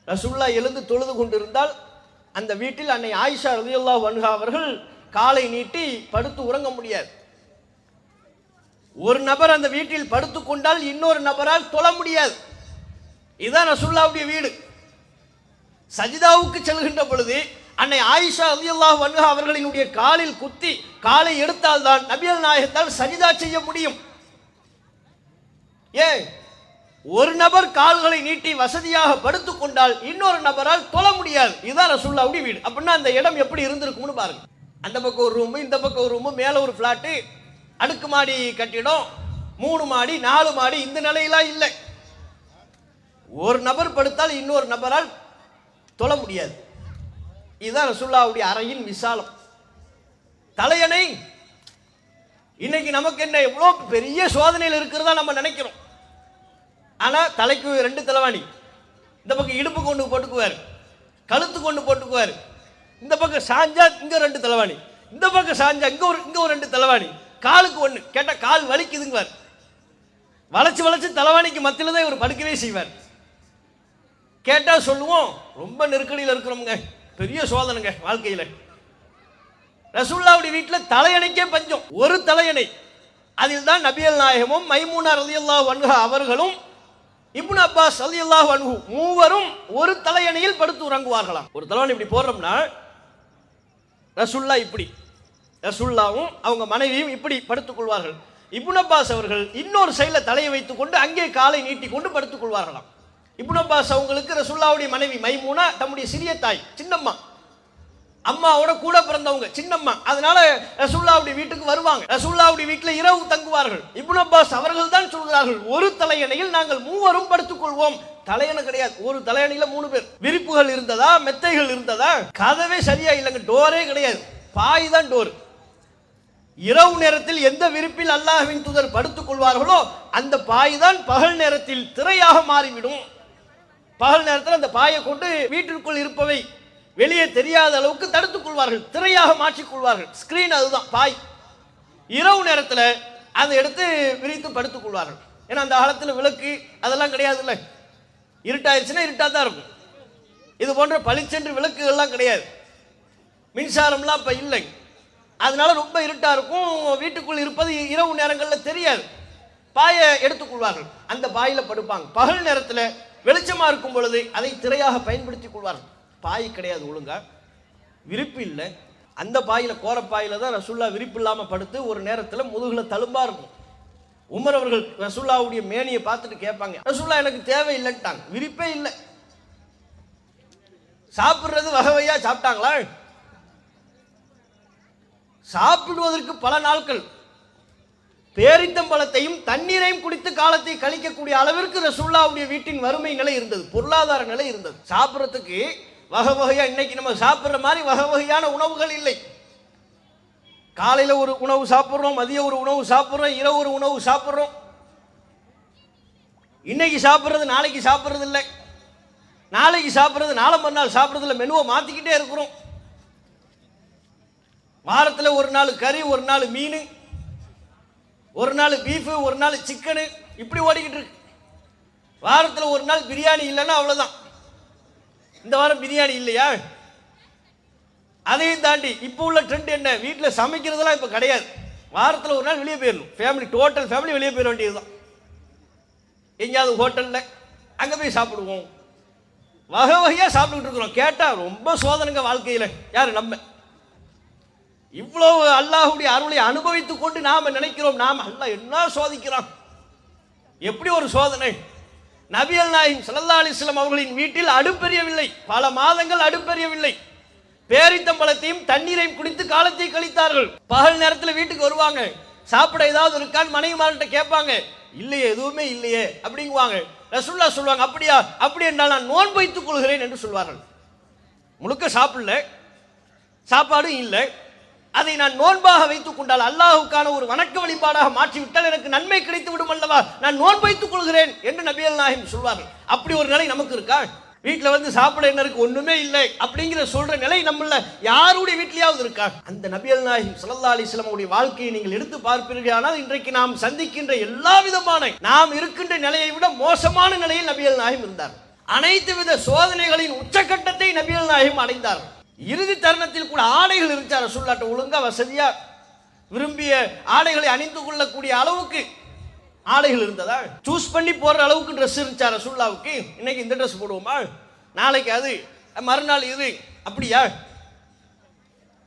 ரசூலுல்லாஹ் எழுந்து தொழுது கொண்டிருந்தால் அந்த வீட்டில் அன்னை ஆயிஷா ரலியல்லாஹு அன்ஹா அவர்கள் காலை நீட்டி படுத்து உறங்க முடியாது. ஒரு நபர் அந்த வீட்டில் படுத்துக் கொண்டால் இன்னொரு நபரால் தொழ முடியாது. இதுதான் ரசூலுல்லாஹ்வுடைய வீடு. சஜிதாவுக்கு செல்கின்ற பொழுது அன்னை ஆயிஷா ரலியல்லாஹு அன்ஹா அவர்களினுடைய காலில் குத்தி காலை எடுத்தால் தான் நபிகள் நாயகத்தால் சஜிதா செய்ய முடியும். ஏன்? ஒரு நபர் கால்களை நீட்டி வசதியாக படுத்துக் கொண்டால் இன்னொரு நபரால் தொழ முடியாது. இதுதான் ரசூலுல்லாஹ்வுடைய வீடு. அப்படின்னா அந்த இடம் எப்படி இருந்திருக்கும்னு பாருங்க. அந்த பக்கம் ஒரு ரூம், இந்த பக்கம் ஒரு ரூம், மேல ஒரு பிளாட், அடுக்குமாடி கட்டிடம், 3 மாடி 4 மாடி, இந்த நிலையெல்லாம் இல்லை. ஒரு நபர் படுத்தால் இன்னொரு நபரால் தொழ முடியாது. இதுதான் ரசூலுல்லாஹ்வுடைய அறையின் விசாலம். தலையணை இன்னைக்கு நமக்கு என்ன எவ்வளவு பெரிய சோதனையில் இருக்கிறதா நம்ம நினைக்கிறோம். ஆனா தலைக்கு 2 தலைவாணி, இந்த பக்கம் இடுப்பு கொண்டு போட்டுக்குவார், கழுத்து கொண்டு போட்டுக்குவார், இந்த பக்கம் சாஞ்சா இங்க 2 தலைவாணி, இந்த பக்கம் சாஞ்சா இங்க ஒரு 2 தலைவாணி, காலுக்கு 1. கேட்டா கால் வலிக்குதுங்குவார். வளைச்சு வளைச்சு தலைவாணிக்கு மத்தியில தான் இவர் படுக்கவே செய்வார். கேட்டா சொல்லுவோம், ரொம்ப நெருக்கடியில் இருக்கிறோம்ங்க, பெரிய சோதனைங்க வாழ்க்கையில. ரசூலுல்லாஹ்வுடைய வீட்டில் தலையணைக்கே பஞ்சம். ஒரு தலையணை, அதில் தான் நபிகள் நாயகமும் மைமூனா ரலியல்லாஹு அன்ஹா அவர்களும் இப்னு அப்பாஸ் ரலியல்லாஹு அன்ஹு மூவரும் ஒரு தலையணையில் படுத்து உறங்குவார்களாம். ஒரு தலையணை இப்படி போடுறோம்னா ரசூலுல்லாஹ் இப்படி, ரசூலுல்லாஹ்வும் அவங்க மனைவியும் இப்படி படுத்துக் கொள்வார்கள். இப்னு அப்பாஸ் அவர்கள் இன்னொரு சைடில் தலையை வைத்துக் கொண்டு அங்கே காலை நீட்டி கொண்டு படுத்துக் கொள்வார்களாம். இப்னு அப்பாஸ் அவங்களுக்கு ரசூலுல்லாஹ்வுடைய மனைவி மைமூனா தம்முடைய சிறிய தாய், சின்னம்மா, அம்மாவோட கூட பிறந்தவங்க, சின்னம்மா. அதனால ரசூலுல்லாஹ்வுடைய வீட்டுக்கு வருவாங்க. ரசூலுல்லாஹ்வுடைய வீட்டில் இரவு தங்குவார்கள். இப்னு அப்பாஸ் அவர்கள் தான் சொல்கிறார்கள், ஒரு தலையணையில் நாங்கள் மூவரும் படுத்துக் கொள்வோம். தலையணை கிடையாது, ஒரு தலையணையில 3 பேர். விரிப்புகள் இருந்ததா, மெத்தைகள் இருந்ததா? கதவே சரியா இல்லைங்க, டோரே கிடையாது, பாய் தான் டோர். இரவு நேரத்தில் எந்த விரிப்பில் அல்லாஹ்வின் தூதர் படுத்துக் கொள்வார்களோ அந்த பாய் தான் பகல் நேரத்தில் திரையாக மாறிவிடும். பகல் நேரத்தில் அந்த பாயை கொண்டு வீட்டிற்குள் இருப்பவை வெளியே தெரியாத அளவுக்கு தடுத்துக் கொள்வார்கள், திரையாக மாற்றிக் கொள்வார்கள். ஸ்கிரீன் அதுதான் பாய். இரவு நேரத்தில் அதை எடுத்து விரித்து படுத்துக் கொள்வார்கள். ஏன்னா அந்த காலத்தில் விளக்கு அதெல்லாம் கிடையாது இல்லை, இருட்டாயிருச்சுன்னா இருட்டாக தான் இருக்கும். இது போன்ற பளிச்சென்று விளக்குகள்லாம் கிடையாது, மின்சாரம்லாம் இப்போ இல்லை. அதனால ரொம்ப இருட்டாக இருக்கும், வீட்டுக்குள் இருப்பது இரவு நேரங்களில் தெரியாது. பாயை எடுத்துக்கொள்வார்கள், அந்த பாயில் படுப்பாங்க. பகல் நேரத்தில் வெளிச்சமாக இருக்கும் பொழுது அதை திரையாக பயன்படுத்தி கொள்வார்கள். பாய் கிடையாது, ஒழுங்கா விரிப்பு இல்லை. அந்த பாயில், கோரப்பாயில் தான் ரசூல்லா விரிப்பு இல்லாமல் படுத்து ஒரு நேரத்தில் முதுகில் தழும்பா இருக்கும். உமர் அவர்கள் ரசூல்லாவுடைய மேனியை பார்த்துட்டு கேட்பாங்க, ரசூல்லா எனக்கு தேவையில்லைட்டாங்க, விரிப்பே இல்லை. சாப்பிட்றது வகை வகையா சாப்பிட்டாங்களா? சாப்பிடுவதற்கு பல நாட்கள் பேரித்தம்பழத்தையும் தண்ணீரையும் குடித்து காலத்தை கழிக்கக்கூடிய அளவிற்கு ரசூலுல்லாஹ்வுடைய வீட்டின் வறுமை நிலை இருந்தது, பொருளாதார நிலை இருந்தது. சாப்பிட்றதுக்கு வகை வகையா, இன்னைக்கு நம்ம சாப்பிட்ற மாதிரி வகை வகையான உணவுகள் இல்லை. காலையில் ஒரு உணவு சாப்பிட்றோம், மதியம் ஒரு உணவு சாப்பிட்றோம், இரவு ஒரு உணவு சாப்பிட்றோம். இன்னைக்கு சாப்பிட்றது நாளைக்கு சாப்பிட்றது இல்லை, நாளைக்கு சாப்பிட்றது நாளை மறுநாள் சாப்பிட்றது இல்லை. மெனுவை மாற்றிக்கிட்டே இருக்கிறோம். வாரத்தில் ஒரு நாள் கறி, ஒரு நாள் மீன், ஒரு நாள் பீஃபு, ஒரு நாள் சிக்கனு, இப்படி ஓடிக்கிட்டு இருக்கு. வாரத்தில் ஒரு நாள் பிரியாணி இல்லைன்னா அவ்வளோதான். இந்த வாரம் பிரியாணி இல்லையா? அதையும் தாண்டி இப்போ உள்ள ட்ரெண்ட் என்ன, வீட்டில் சமைக்கிறதெல்லாம் இப்போ கிடையாது. வாரத்தில் ஒரு நாள் வெளியே போயிடணும், ஃபேமிலி, டோட்டல் ஃபேமிலி வெளியே போயிட வேண்டியது தான். எங்கேயாவது ஹோட்டலில் அங்கே போய் சாப்பிடுவோம், வகை வகையாக சாப்பிட்டுக்கிட்டு இருக்கிறோம். கேட்டால் ரொம்ப சோதனைங்க வாழ்க்கையில். யார் நம்ம இவ்வளவு அல்லாஹ்வுடைய அருளை அனுபவித்துக் கொண்டு நாம் நினைக்கிறோம், நாம் அல்லாஹ் என்ன சோதிக்கிறான், எப்படி ஒரு சோதனை. நபிகள் நாயகம் ஸல்லல்லாஹு அலைஹி வஸல்லம் அவர்களின் வீட்டில் அடுப்பெரியவில்லை, பல மாதங்கள் அடுப்பெரியவில்லை. பேரித்தம்பழத்தையும் தண்ணீரையும் குடித்து காலத்தை கழித்தார்கள். பகல் நேரத்தில் வீட்டுக்கு வருவாங்க, சாப்பிட ஏதாவது இருக்கான்னு மனைவிமார்கிட்ட கேட்பாங்க, இல்லையே எதுவுமே இல்லையே அப்படிங்குவாங்க. ரசூலுல்லாஹ் சொல்லுவாங்க, அப்படியா, அப்படி என்றால் நான் நோன்பு வைத்துக் கொள்கிறேன் என்று சொல்வார்கள். முழுக்க சாப்பிடல, சாப்பாடும் இல்லை, அதை நான் நோன்பாக வைத்துக் கொண்டால், அல்லாஹுக்கான ஒரு வணக்க வழிபாடாக மாற்றிவிட்டால் எனக்கு நன்மை கிடைத்து விடும் அல்லவா, நான் நோன்பு வைத்துக் கொள்கிறேன் என்று நபிகள் நாயகம் சொல்வார்கள். அப்படி ஒரு நிலை நமக்கு இருக்கா? வீட்டில் வந்து சாப்பிட என்ன இருக்கு, ஒண்ணுமே இல்லை அப்படிங்கிற சொல்ற நிலை நம்மள யாருடைய வீட்லயாவது இருக்கா? அந்த நபிகள் நாயகம் ஸல்லல்லாஹு அலைஹி வஸல்லம் உடைய வாழ்க்கையை நீங்கள் எடுத்து பார்ப்பீர்கள், ஆனால் இன்றைக்கு நாம் சந்திக்கின்ற எல்லா விதமான நாம் இருக்கின்ற நிலையை விட மோசமான நிலையில் நபிகள் நாயகம் இருந்தார். அனைத்து வித சோதனைகளின் உச்சக்கட்டத்தை நபிகள் நாயகம் அடைந்தார்கள். இறுதி தருணத்தில் கூட ஆடைகள் இருந்துச்சா ரசூலுல்லாஹ்ட்ட, ஒழுங்கா வசதியா விரும்பிய ஆடைகளை அணிந்து கொள்ளக்கூடிய அளவுக்கு ஆடைகள் இருந்ததா? சூஸ் பண்ணி போடுற அளவுக்கு ட்ரெஸ் இருந்துச்சா ரசூலுல்லாஹ்வுக்கு? இன்னைக்கு இந்த ட்ரெஸ் போடுவோமா, நாளைக்கு அது, மறுநாள் இது, அப்படியா?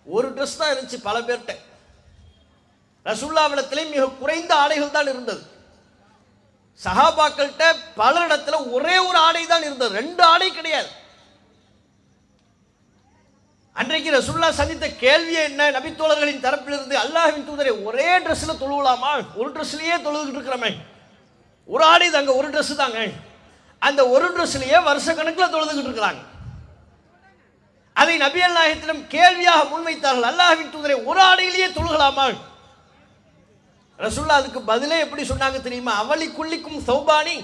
ஒரு ட்ரெஸ் தான் இருந்துச்சு பல பேர்கிட்ட. ரசூலுல்லாஹ்விடத்திலே மிக குறைந்த ஆடைகள் தான் இருந்தது. சஹாபாக்கள்கிட்ட பலரிடத்துல ஒரே ஒரு ஆடை தான் இருந்தது, ரெண்டு ஆடை கிடையாது. அன்றைக்கு ரசூலுல்லாஹ் சந்தித்த கேள்வியே என்ன, நபித்தோழர்களின் தரப்பிலிருந்து, அல்லாஹ்வின் தூதரை ஒரே ட்ரெஸ்ல தொழுவலாமா, ஒரு ட்ரெஸ்லயே தொழுதுகிட்டு இருக்கிறோமே, ஒரு ஆடை தாங்க, ஒரு ட்ரெஸ் தாங்க, அந்த ஒரு ட்ரெஸ்லயே வருஷ கணக்கில் தொழுதுகிட்டு இருக்கிறாங்க. அதை நபிகள் நாயகத்திடம் கேள்வியாக முன்வைத்தார்கள், அல்லாஹ்வின் தூதரை ஒரு ஆடையிலேயே தொழுகலாமா? ரசூலுல்லாஹ் அதுக்கு பதிலே எப்படி சொன்னாங்க தெரியுமா? அவலி குல்லிக்கும் சௌபானி,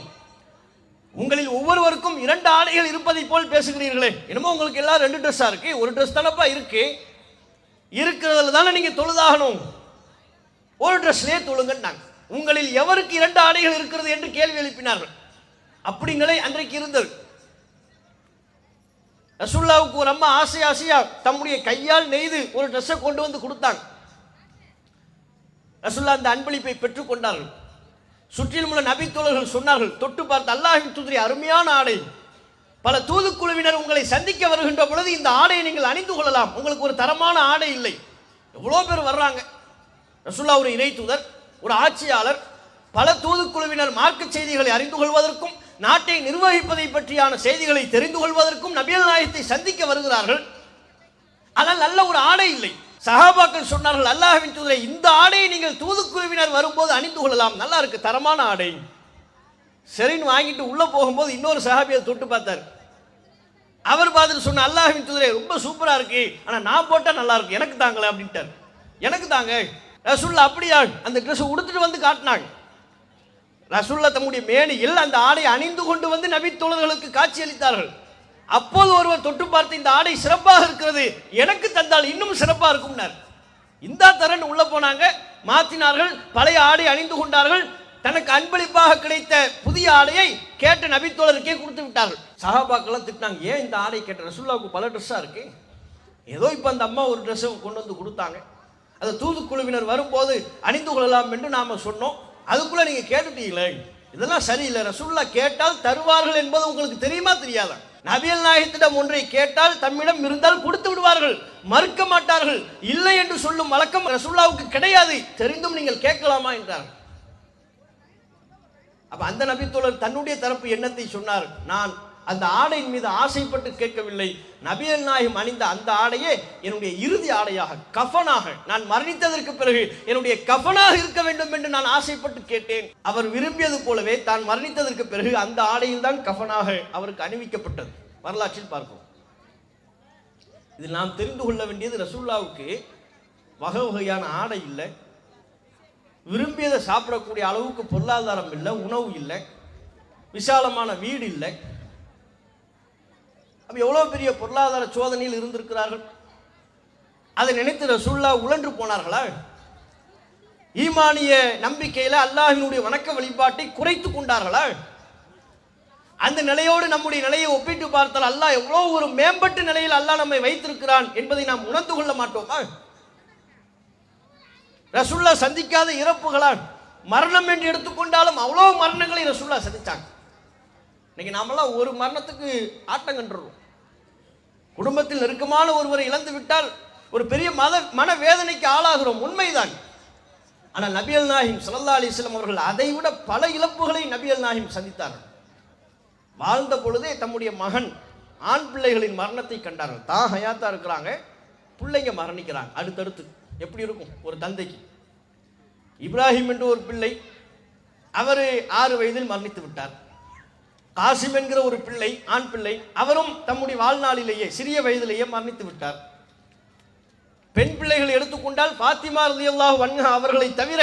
உங்களில் ஒவ்வொருவருக்கும் இரண்டு ஆடைகள் இருப்பதை போல் பேசுகிறீர்களே, என்னமோ உங்களுக்கு எல்லாம் ரெண்டு ட்ரெஸ்ஸா இருக்கு, ஒரு ட்ரெஸ் தானப்பா இருக்கு, இருக்கிறதுல தானே நீங்க தொழுதாகணும், ஒரு ட்ரெஸ்லயே தொழுங்கன்னாங்க. உங்களில் எவருக்கு இரண்டு ஆடைகள் இருக்கிறது என்று கேள்வி எழுப்பினார்கள். அப்படி நிலை அன்றைக்கு இருந்தது. ரசூலுல்லாஹ்வுக்கு ஒரு அம்மா ஆசையா தம்முடைய கையால் நெய்து ஒரு ட்ரெஸ்ஸை கொண்டு வந்து கொடுத்தாங்க. ரசூலுல்லாஹ் அந்த அன்பளிப்பை பெற்றுக் கொண்டார்கள். சுற்றிலும் உள்ள நபித்தோழர்கள் சொன்னார்கள், தொட்டு பார்த்து, அல்லாஹ்வின் தூதரே அருமையான ஆடை, பல தூதுக்குழுவினர் உங்களை சந்திக்க வருகின்ற பொழுது இந்த ஆடையை நீங்கள் அணிந்து கொள்ளலாம், உங்களுக்கு ஒரு தரமான ஆடை இல்லை. எவ்வளோ பேர் வர்றாங்க. ரசூலுல்லாஹ் ஒரு இறை தூதர், ஒரு ஆட்சியாளர், பல தூதுக்குழுவினர் மார்க்க செய்திகளை அறிந்து கொள்வதற்கும் நாட்டை நிர்வகிப்பதை பற்றியான செய்திகளை தெரிந்து கொள்வதற்கும் நபிகள் நாயகத்தை சந்திக்க வருகிறார்கள். ஆனால் நல்ல ஒரு ஆடை இல்லை. சஹாபாக்கள் சொன்னார்கள், அல்லாஹ்வின் தூதரே இந்த ஆடையை நீங்கள் தூதுக்குழுவினர் வரும்போது அணிந்து கொள்ளலாம், நல்லா இருக்கு, தரமான ஆடை. சரின்னு வாங்கிட்டு உள்ள போகும்போது இன்னொரு சஹாபியை தொட்டு பார்த்தார். அவர் பார்த்துட்டு சொன்ன, அல்லாஹ்வின் தூதரே ரொம்ப சூப்பரா இருக்கு, ஆனா நான் போட்டா நல்லா இருக்கு, எனக்கு தாங்களே அப்படின்ட்டார். எனக்கு தாங்க. ரசூலுல்லாஹ் அப்படியா, அந்த ட்ரெஸ் உடுத்துட்டு வந்து காட்டினாங்க. ரசூலுல்லாஹ் தம்முடைய மேனியில் அந்த ஆடை அணிந்து கொண்டு வந்து நபி தோழர்களுக்கு காட்சி அளித்தார்கள். அப்போது ஒருவர் தொட்டு பார்த்து, இந்த ஆடை சிறப்பாக இருக்கிறது, எனக்கு தந்தால் இன்னும் சிறப்பாக இருக்கும்னார். இந்த தரன் உள்ள போனாங்க, மாற்றினார்கள், பழைய ஆடை அணிந்து கொண்டார்கள். தனக்கு அன்பளிப்பாக கிடைத்த புதிய ஆடையை கேட்ட நபித்தோழருக்கே கொடுத்து விட்டார்கள். சஹாபாக்கெல்லாம் திட்டினாங்க, ஏன் இந்த ஆடை கேட்ட? ரசூலுல்லாவுக்கு பல ட்ரெஸ்ஸாக இருக்கு, ஏதோ இப்போ அந்த அம்மா ஒரு ட்ரெஸ்ஸை கொண்டு வந்து கொடுத்தாங்க, அந்த தூதுக்குழுவினர் வரும்போது அணிந்து கொள்ளலாம் என்று நாம் சொன்னோம், அதுக்குள்ளே நீங்கள் கேட்டுட்டீங்களே, இதெல்லாம் சரியில்லை. ரசூலுல்லாஹ் கேட்டால் தருவார்கள் என்பது உங்களுக்கு தெரியுமா தெரியாதா? நபிகள் நாயகத்திடம் ஒன்றை கேட்டால் தம்மிடம் இருந்தால் கொடுத்து விடுவார்கள், மறுக்க மாட்டார்கள். இல்லை என்று சொல்லும் வழக்கம் ரசூலுல்லாஹ்வுக்கு கிடையாது, தெரிந்தும் நீங்கள் கேட்கலாமா என்றார். அப்ப அந்த நபித்தோழர் தன்னுடைய தரப்பு எண்ணத்தை சொன்னார், நான் அந்த ஆடையின் மீது ஆசைப்பட்டு கேட்கவில்லை, நபிகள் நாயகம் அணிந்த அந்த ஆடையே என்னுடைய இறுதி ஆடையாக, கஃபனாக, நான் மரணித்ததற்கு பிறகு என்னுடைய கஃபனாக இருக்க வேண்டும் என்று நான் ஆசைப்பட்டு கேட்டேன். அவர் விரும்பியது போலவே தான் மரணித்ததற்கு பிறகு அந்த ஆடையில் தான் கஃபனாக அவருக்கு அணிவிக்கப்பட்டது. வரலாற்றில் பார்ப்போம். இதில் நாம் தெரிந்து கொள்ள வேண்டியது, ரசூலுல்லாஹ்வுக்கு வகை வகையான ஆடை இல்லை, விரும்பியதை சாப்பிடக்கூடிய அளவுக்கு பொருளாதாரம் இல்லை, உணவு இல்லை, விசாலமான வீடு இல்லை. அப்ப எவ்வளவு பெரிய பொருளாதார சோதனையில் இருந்திருக்கிறார்கள். அதை நினைத்து ரசூலுல்லாஹ் உழன்று போனார்களா? ஈமானிய நம்பிக்கையில அல்லாஹ்வினுடைய வணக்க வழிபாட்டை குறைத்து கொண்டார்களா? அந்த நிலையோடு நம்முடைய நிலையை ஒப்பிட்டு பார்த்தால் அல்லாஹ் எவ்வளவு ஒரு மேம்பட்ட நிலையில் அல்லாஹ் நம்மை வைத்திருக்கிறான் என்பதை நாம் உணர்ந்து கொள்ள மாட்டோமா? ரசூலுல்லாஹ் சந்திக்காத இறப்புகளால் மரணம் என்று எடுத்துக்கொண்டாலும் அவ்வளவு மரணங்களை ரசூலுல்லாஹ் சந்திச்சாங்க. இன்னைக்கு நாமெல்லாம் ஒரு மரணத்துக்கு ஆட்டம் கண்டுறோம். குடும்பத்தில் நெருக்கமான ஒருவரை இழந்து விட்டால் ஒரு பெரிய மன வேதனைக்கு ஆளாகிறோம், உண்மைதான். ஆனால் நபிகள் நாயகம் ஸல்லல்லாஹு அலைஹி வஸல்லம் அவர்கள் அதை விட பல இழப்புகளை நபிகள் நாயகம் சந்தித்தார்கள். வாழ்ந்த பொழுதே தம்முடைய மகன் ஆண் பிள்ளைகளின் மரணத்தை கண்டார்கள். தான் ஹயாத்தா இருக்கிறாங்க, பிள்ளைங்க மரணிக்கிறாங்க அடுத்தடுத்து. எப்படி இருக்கும் ஒரு தந்தைக்கு? இப்ராஹிம் என்று ஒரு பிள்ளை, அவர் 6 வயதில் மரணித்து விட்டார். காசிம் என்கிற ஒரு பிள்ளை, ஆண் பிள்ளை, அவரும் தம்முடைய வாழ்நாளிலேயே சிறிய வயதிலேயே மரணித்து விட்டார். பெண் பிள்ளைகள் எடுத்துக்கொண்டால் ஃபாத்திமா ரலியல்லாஹு அன்ஹா அவர்களை தவிர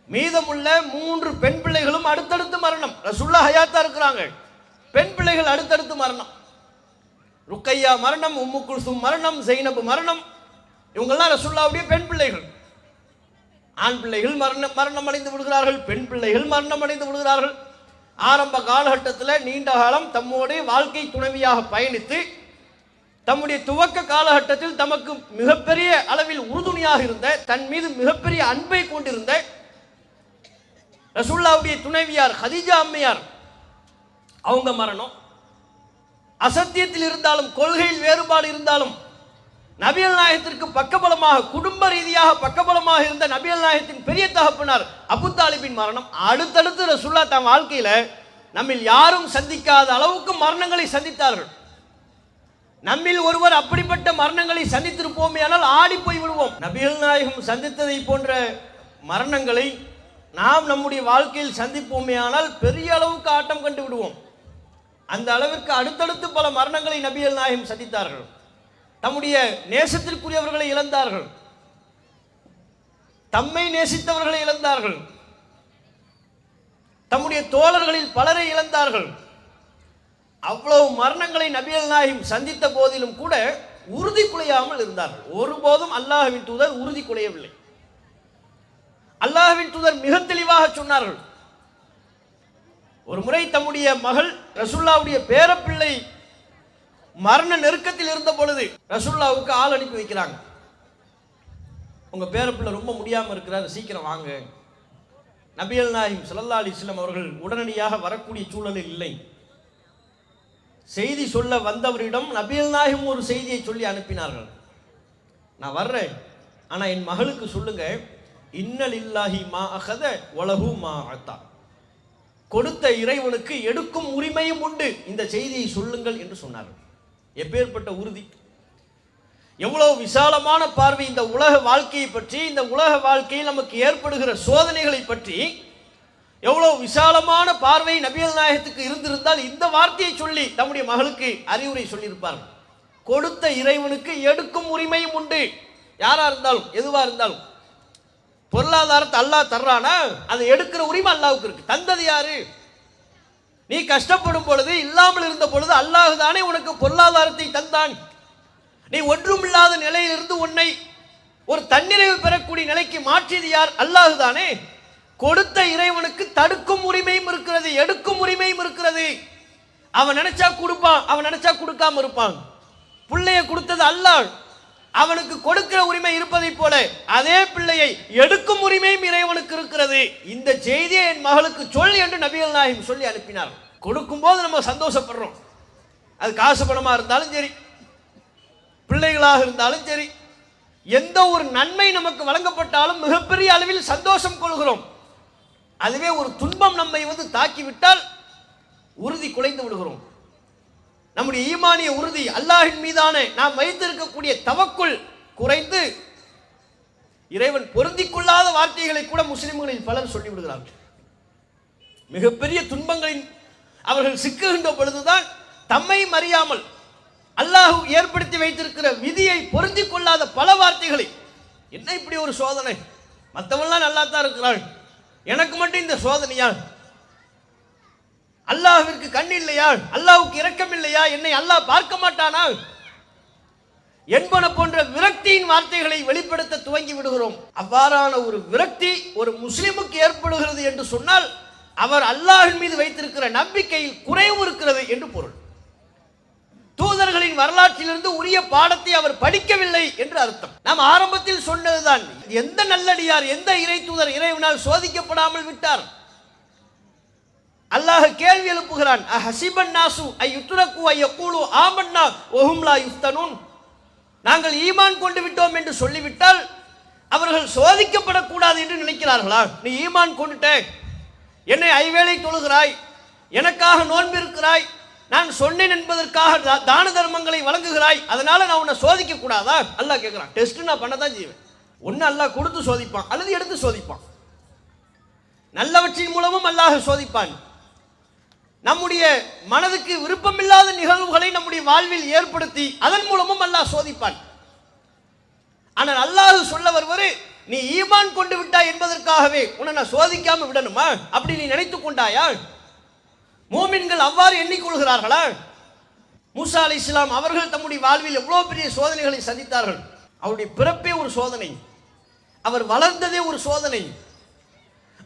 மீதமுள்ள 3 பெண் பிள்ளைகளும் அடுத்தடுத்து மரணம். ரசூலுல்லாஹ் ஹயாத்தா இருக்கிறாங்க, பெண் பிள்ளைகள் அடுத்தடுத்து மரணம். ருக்கையா மரணம், உம்மு குல்சும் மரணம், ஜைனப் மரணம். இவங்கெல்லாம் ரசூலுல்லாஹ்வுடைய பெண் பிள்ளைகள். ஆண் பிள்ளைகள் மரணம் அடைந்து விடுகிறார்கள், பெண் பிள்ளைகள் மரணம் அடைந்து விடுகிறார்கள். ஆரம்ப காலகட்டத்தில் நீண்ட காலம் தம்முடைய வாழ்க்கை துணைவியாக பயணித்து தம்முடைய துவக்க காலகட்டத்தில் தமக்கு மிகப்பெரிய அளவில் உறுதுணையாக இருந்த, தன் மீது மிகப்பெரிய அன்பை கொண்டிருந்த ரசூலுல்லாஹ்வுடைய துணைவியார் ஹதீஜா அம்மையார், அவங்க மரணம். அசத்தியத்தில் இருந்தாலும் கொள்கையில் வேறுபாடு இருந்தாலும் நபிகள் நாயகத்திற்கு பக்கபலமாக, குடும்ப ரீதியாக பக்கபலமாக இருந்த நபிகள் நாயகத்தின் பெரிய தகப்பனார் அபூ தாலிபின் மரணம். அடுத்தடுத்து ரசூலுல்லாஹ் தம் வாழ்க்கையில நம்மில் யாரும் சந்திக்காத அளவுக்கு மரணங்களை சந்தித்தார்கள். நம்மில் ஒருவர் அப்படிப்பட்ட மரணங்களை சந்தித்திருப்போமே ஆனால் ஆடி போய் விடுவோம். நபிகள் நாயகம் சந்தித்ததை போன்ற மரணங்களை நாம் நம்முடைய வாழ்க்கையில் சந்திப்போமே ஆனால் பெரிய அளவுக்கு ஆட்டம் கண்டு விடுவோம். அந்த அளவிற்கு அடுத்தடுத்து பல மரணங்களை நபிகள் நாயகம் சந்தித்தார்கள். தம்முடைய நேசத்திற்குரியவர்களை இழந்தார்கள், தம்மை நேசித்தவர்களை இழந்தார்கள், தம்முடைய தோழர்களில் பலரை இழந்தார்கள். அவ்வளவு மரணங்களை நபிகள் நாயகம் சந்தித்த போதிலும் கூட உறுதி குலையாமல் இருந்தார்கள். ஒருபோதும் அல்லாஹ்வின் தூதர் உறுதி குலையவில்லை. அல்லாஹ்வின் தூதர் மிக தெளிவாக சொன்னார்கள். ஒரு முறை தம்முடைய மகள் ரசூலுல்லாஹ்வுடைய பேரப்பிள்ளை மரண நெருக்கத்தில் இருந்த பொழுது ரசூலுல்லாஹ்வுக்கு ஆள் அனுப்பி வைக்கிறாங்க. உங்க பேரப்பிள்ளை ரொம்ப முடியாம இருக்கிறார், சீக்கிரம் வாங்க. நபிகள் நாயகம் ஸல்லல்லாஹு அலைஹி வஸல்லம் அவர்கள் உடனடியாக வரக்கூடிய சூழலில் இல்லை. செய்தி சொல்ல வந்தவரிடம் நபிகள் நாயகம் ஒரு செய்தியை சொல்லி அனுப்பினார்கள். நான் வர்றேன், ஆனா என் மகளுக்கு சொல்லுங்க, இன்னலில்லாஹி மா அகத வலஹு மா அத்தா, கொடுத்த இறைவனுக்கு எடுக்கும் உரிமையும் உண்டு, இந்த செய்தியை சொல்லுங்கள் என்று சொன்னார்கள். எப்பேற்பட்ட உறுதி, எவ்வளவு விசாலமான பார்வை! இந்த உலக வாழ்க்கையை பற்றி, இந்த உலக வாழ்க்கையில் நமக்கு ஏற்படுகிற சோதனைகளை பற்றி எவ்வளவு விசாலமான பார்வை நபிகள் நாயகத்துக்கு இருந்திருந்தால் இந்த வார்த்தையை சொல்லி தம்முடைய மகளுக்கு அறிவுரை சொல்லியிருப்பார்கள். கொடுத்த இறைவனுக்கு எடுக்கும் உரிமையும் உண்டு. யாரா இருந்தாலும், எதுவா இருந்தாலும், பொருளாதாரத்தை அல்லாஹ் தர்றானா அதை எடுக்கிற உரிமை அல்லாஹ்வுக்கு இருக்கு. தந்தது யாரு? நீ கஷ்டப்படும் பொழுது, இல்லாமல் இருந்த பொழுது அல்லாஹ் தானே உனக்கு பொருளாதாரத்தை தந்தான். நீ ஒன்றுமில்லாத நிலையிலிருந்து உன்னை ஒரு தன்னிறைவு பெறக்கூடிய நிலைக்கு மாற்றியது யார்? அல்லாஹ் தானே. கொடுத்த இறைவனுக்கு தடுக்கும் உரிமையும் இருக்கிறது, எடுக்கும் உரிமையும் இருக்கிறது. அவன் நினைச்சா கொடுப்பான், அவன் நினைச்சா கொடுக்காம இருப்பான். பிள்ளைய கொடுத்தது அல்லாஹ், அவனுக்கு கொடுக்கிற உரிமை இருப்பதை போல அதே பிள்ளையை எடுக்கும் உரிமையும் இறைவனுக்கு இருக்கிறது. இந்த செய்தியை என் மகளுக்கு சொல் என்று நபிகள் நாயகம் சொல்லி அனுப்பினார். கொடுக்கும் போது நம்ம சந்தோஷப்படுறோம். அது காசு பணமா இருந்தாலும் சரி, பிள்ளைகளாக இருந்தாலும் சரி, எந்த ஒரு நன்மை நமக்கு வழங்கப்பட்டாலும் மிகப்பெரிய அளவில் சந்தோஷம் கொள்கிறோம். அதுவே ஒரு துன்பம் நம்மை தாக்கிவிட்டால் உறுதி குலைந்து விடுகிறோம். நம்முடைய ஈமானிய உறுதி, அல்லாஹ்வின் மீதான நாம் வைத்திருக்கக்கூடிய தவக்குல் குறைந்து இறைவன் பொருந்திக் கொள்ளாத வார்த்தைகளை கூட முஸ்லிம்களில் பலர் சொல்லிவிடுகிறார்கள். மிகப்பெரிய துன்பங்களின் அவர்கள் சிக்குகின்ற பொழுதுதான் தம்மை அறியாமல் அல்லாஹ் ஏற்படுத்தி வைத்திருக்கிற விதியை பொருந்திக் கொள்ளாத பல வார்த்தைகளை, என்ன இப்படி ஒரு சோதனை, மற்றவெல்லாம் நல்லா தான் இருக்கிறாள், எனக்கு மட்டும் இந்த சோதனையா, அல்லாஹ்விற்கு கண் இல்லையா, அல்லாஹ்வுக்கு இரக்கம் இல்லையா, என்னை அல்லாஹ் பார்க்க மாட்டானா என்பன போன்ற விரக்தியின் வார்த்தைகளை வெளிப்படுத்த துவங்கி விடுகிறோம். அவ்வாறான ஒரு விரக்தி ஒரு முஸ்லிமுக்கு ஏற்படுகிறது என்று சொன்னால் அவர் அல்லாஹ்வின் மீது வைத்திருக்கிற நம்பிக்கையில் குறைவு இருக்கிறது என்று பொருள். தூதர்களின் வரலாற்றிலிருந்து உரிய பாடத்தை அவர் படிக்கவில்லை என்று அர்த்தம். நாம் ஆரம்பத்தில் சொன்னதுதான், எந்த நல்லடியார், எந்த இறை தூதர் இறைவனால் சோதிக்கப்படாமல் விட்டார்? அல்லாஹ் கேள்வி எழுப்புகிறான், ஹஸிபன் நாசு அய்யுத்ரகு அய்யகூலு ஆமன்னா வஹும் லா யுஃப்தனூன். நாங்கள் ஈமான் கொண்டு விட்டோம் என்று சொல்லிவிட்டால் அவர்கள் சோதிக்கப்படக்கூடாது என்று நினைக்கிறார்களா? நீ ஈமான் கொண்டுட்ட, என்னை ஐவேளை தொழுகிறாய், எனக்காக நோன்பு இருக்கிறாய், நான் சொன்னேன் என்பதற்காக தான தர்மங்களை வழங்குகிறாய், அதனால நான் உன்னை சோதிக்க கூடாதா? அல்லாஹ் கேட்கிறான். டெஸ்ட் நான் பண்ண தான் செய்வேன். ஒன்னு அல்லாஹ் கொடுத்து சோதிப்பான் அல்லது எடுத்து சோதிப்பான். நல்லவற்றின் மூலமும் அல்லாஹ் சோதிப்பான். நம்முடைய மனதுக்கு விருப்பமில்லாத நிகழ்வுகளை நம்முடைய வாழ்வில் ஏற்படுத்தி அதன் மூலமும் அல்லாஹ் சோதிப்பான். ஆனால் அல்லாஹ் சொல்ல வருவது, நீ ஈமான் கொண்டு விட்டாய் என்பதற்காகவே உன்னை நான் சோதிக்காம விடணுமா? அப்படி நீ நினைத்துக் கொண்டாயா? மூமின்கள் அவ்வாறு எண்ணிக்கொள்கிறார்களா? மூசா அலைஹிஸ்ஸலாம் அவர்கள் தம்முடைய வாழ்வில் எவ்வளவு பெரிய சோதனைகளை சந்தித்தார்கள். அவருடைய பிறப்பே ஒரு சோதனை, அவர் வளர்ந்ததே ஒரு சோதனை.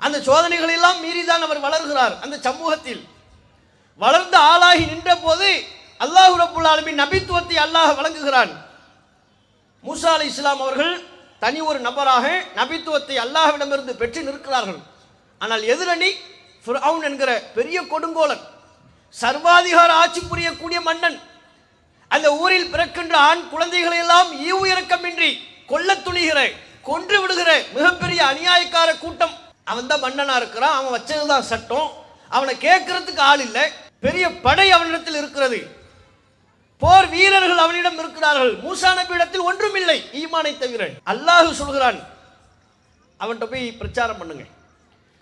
அந்த சோதனைகள் எல்லாம் மீறிதான் அவர் வளர்கிறார். அந்த சமூகத்தில் வளர்ந்த ஆளாகி நின்ற போது அல்லாஹ் ரப்புல் ஆலமீன் நபித்துவத்தை அல்லாஹ் வழங்குகிறான். மூசா அலைஹிஸ்ஸலாம் அவர்கள் தனி ஒரு நபராக நபித்துவத்தை அல்லாஹ்விடமிருந்து பெற்று நிற்கிறார்கள். ஆனால் எதிரணி ஃபிர்அவுன் என்கிற பெரிய கொடுங்கோலன், சர்வாதிகார ஆட்சி புரியக்கூடிய மன்னன். அந்த ஊரில் பிறக்கின்ற ஆண் குழந்தைகளை எல்லாம் ஈவு இரக்கமின்றி கொல்ல துணிகிற, கொன்று விடுகிற மிகப்பெரிய அநியாயக்கார கூட்டம். அவன் தான் மன்னனா இருக்கிறான், அவன் வச்சதுதான் சட்டம், அவனை கேட்கறதுக்கு ஆள் இல்லை, பெரிய படை அவனிடத்தில் இருக்கிறது, போர் வீரர்கள் அவனிடம் இருக்கிறார்கள். மூசா நபியிடத்தில் ஒன்றும் இல்லை ஈமானை தவிர. அல்லாஹ் சொல்கிறான், அவன்கிட்ட போய் பிரச்சாரம் பண்ணுங்க.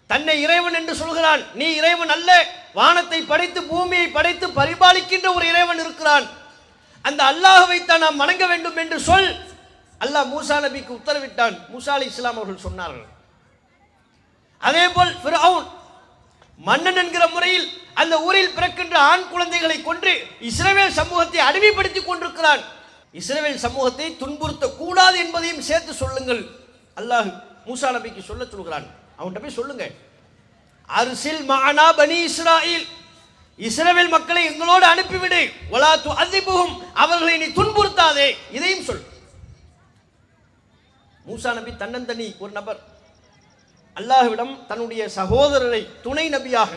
தன்னை இறைவன் என்று சொல்கிறான். நீ இறைவன் அல்ல, வானத்தை படைத்து பூமியை படைத்து பரிபாலிக்கின்ற ஒரு இறைவன் இருக்கிறான், அந்த அல்லாஹ்வை தான் நாம் வணங்க வேண்டும் என்று சொல். அல்லாஹ் மூசா நபிக்கு உத்தரவிட்டான். மூசா அலைஹிஸ்ஸலாம் அவர்கள் சொன்னார்கள். அதே போல் ஃபிர்அவுன் மன்னன் என்கிற முறையில் அந்த ஊரில் பிறக்கின்ற ஆண் குழந்தைகளை கொன்று இஸ்ரவேல் சமூகத்தை அடிமைப்படுத்திக் கொண்டிருக்கிறான். இஸ்ரவேல் சமூகத்தை துன்புறுத்த கூடாது என்பதையும் சேர்த்து சொல்லுங்கள். அல்லாஹ் மூசா நபிக்கு சொல்ல சொல்கிறான். அவன்கிட்ட போய் சொல்லுங்க, அர்சில் மஅனா பனி இஸ்ராயில், இஸ்ரவேல் மக்களை எங்களோடு அனுப்பிவிடு, வலா துஅதிபுஹும், அவர்களை நீ துன்புறுத்தாதே, இதையும் சொல். மூசா நபி தன்னந்தனி ஒரு நபர். அல்லாஹ்விடம் தன்னுடைய சகோதரரை துணை நபியாக,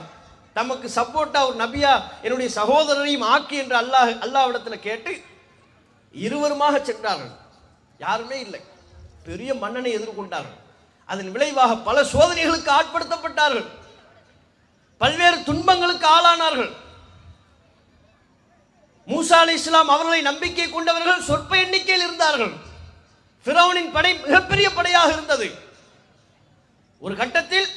தமக்கு சப்போர்ட்டா ஒரு நபியா என்னுடைய சகோதரரையும் ஆக்கி என்று அல்லாஹ்விடத்தில் கேட்டு இருவருமாக சென்றார்கள். யாருமே இல்லை, பெரிய மன்னனை எதிர்கொண்டார்கள். அதன் விளைவாக பல சோதனைகளுக்கு ஆட்படுத்தப்பட்டார்கள், பல்வேறு துன்பங்களுக்கு ஆளானார்கள். மூசா அலைஹிஸ்ஸலாம் அவர்களை நம்பிக்கை கொண்டவர்கள் சொற்ப எண்ணிக்கையில் இருந்தார்கள். ஃபிரௌனின் படை மிகப்பெரிய படையாக இருந்தது. ஒரு கட்டத்தில்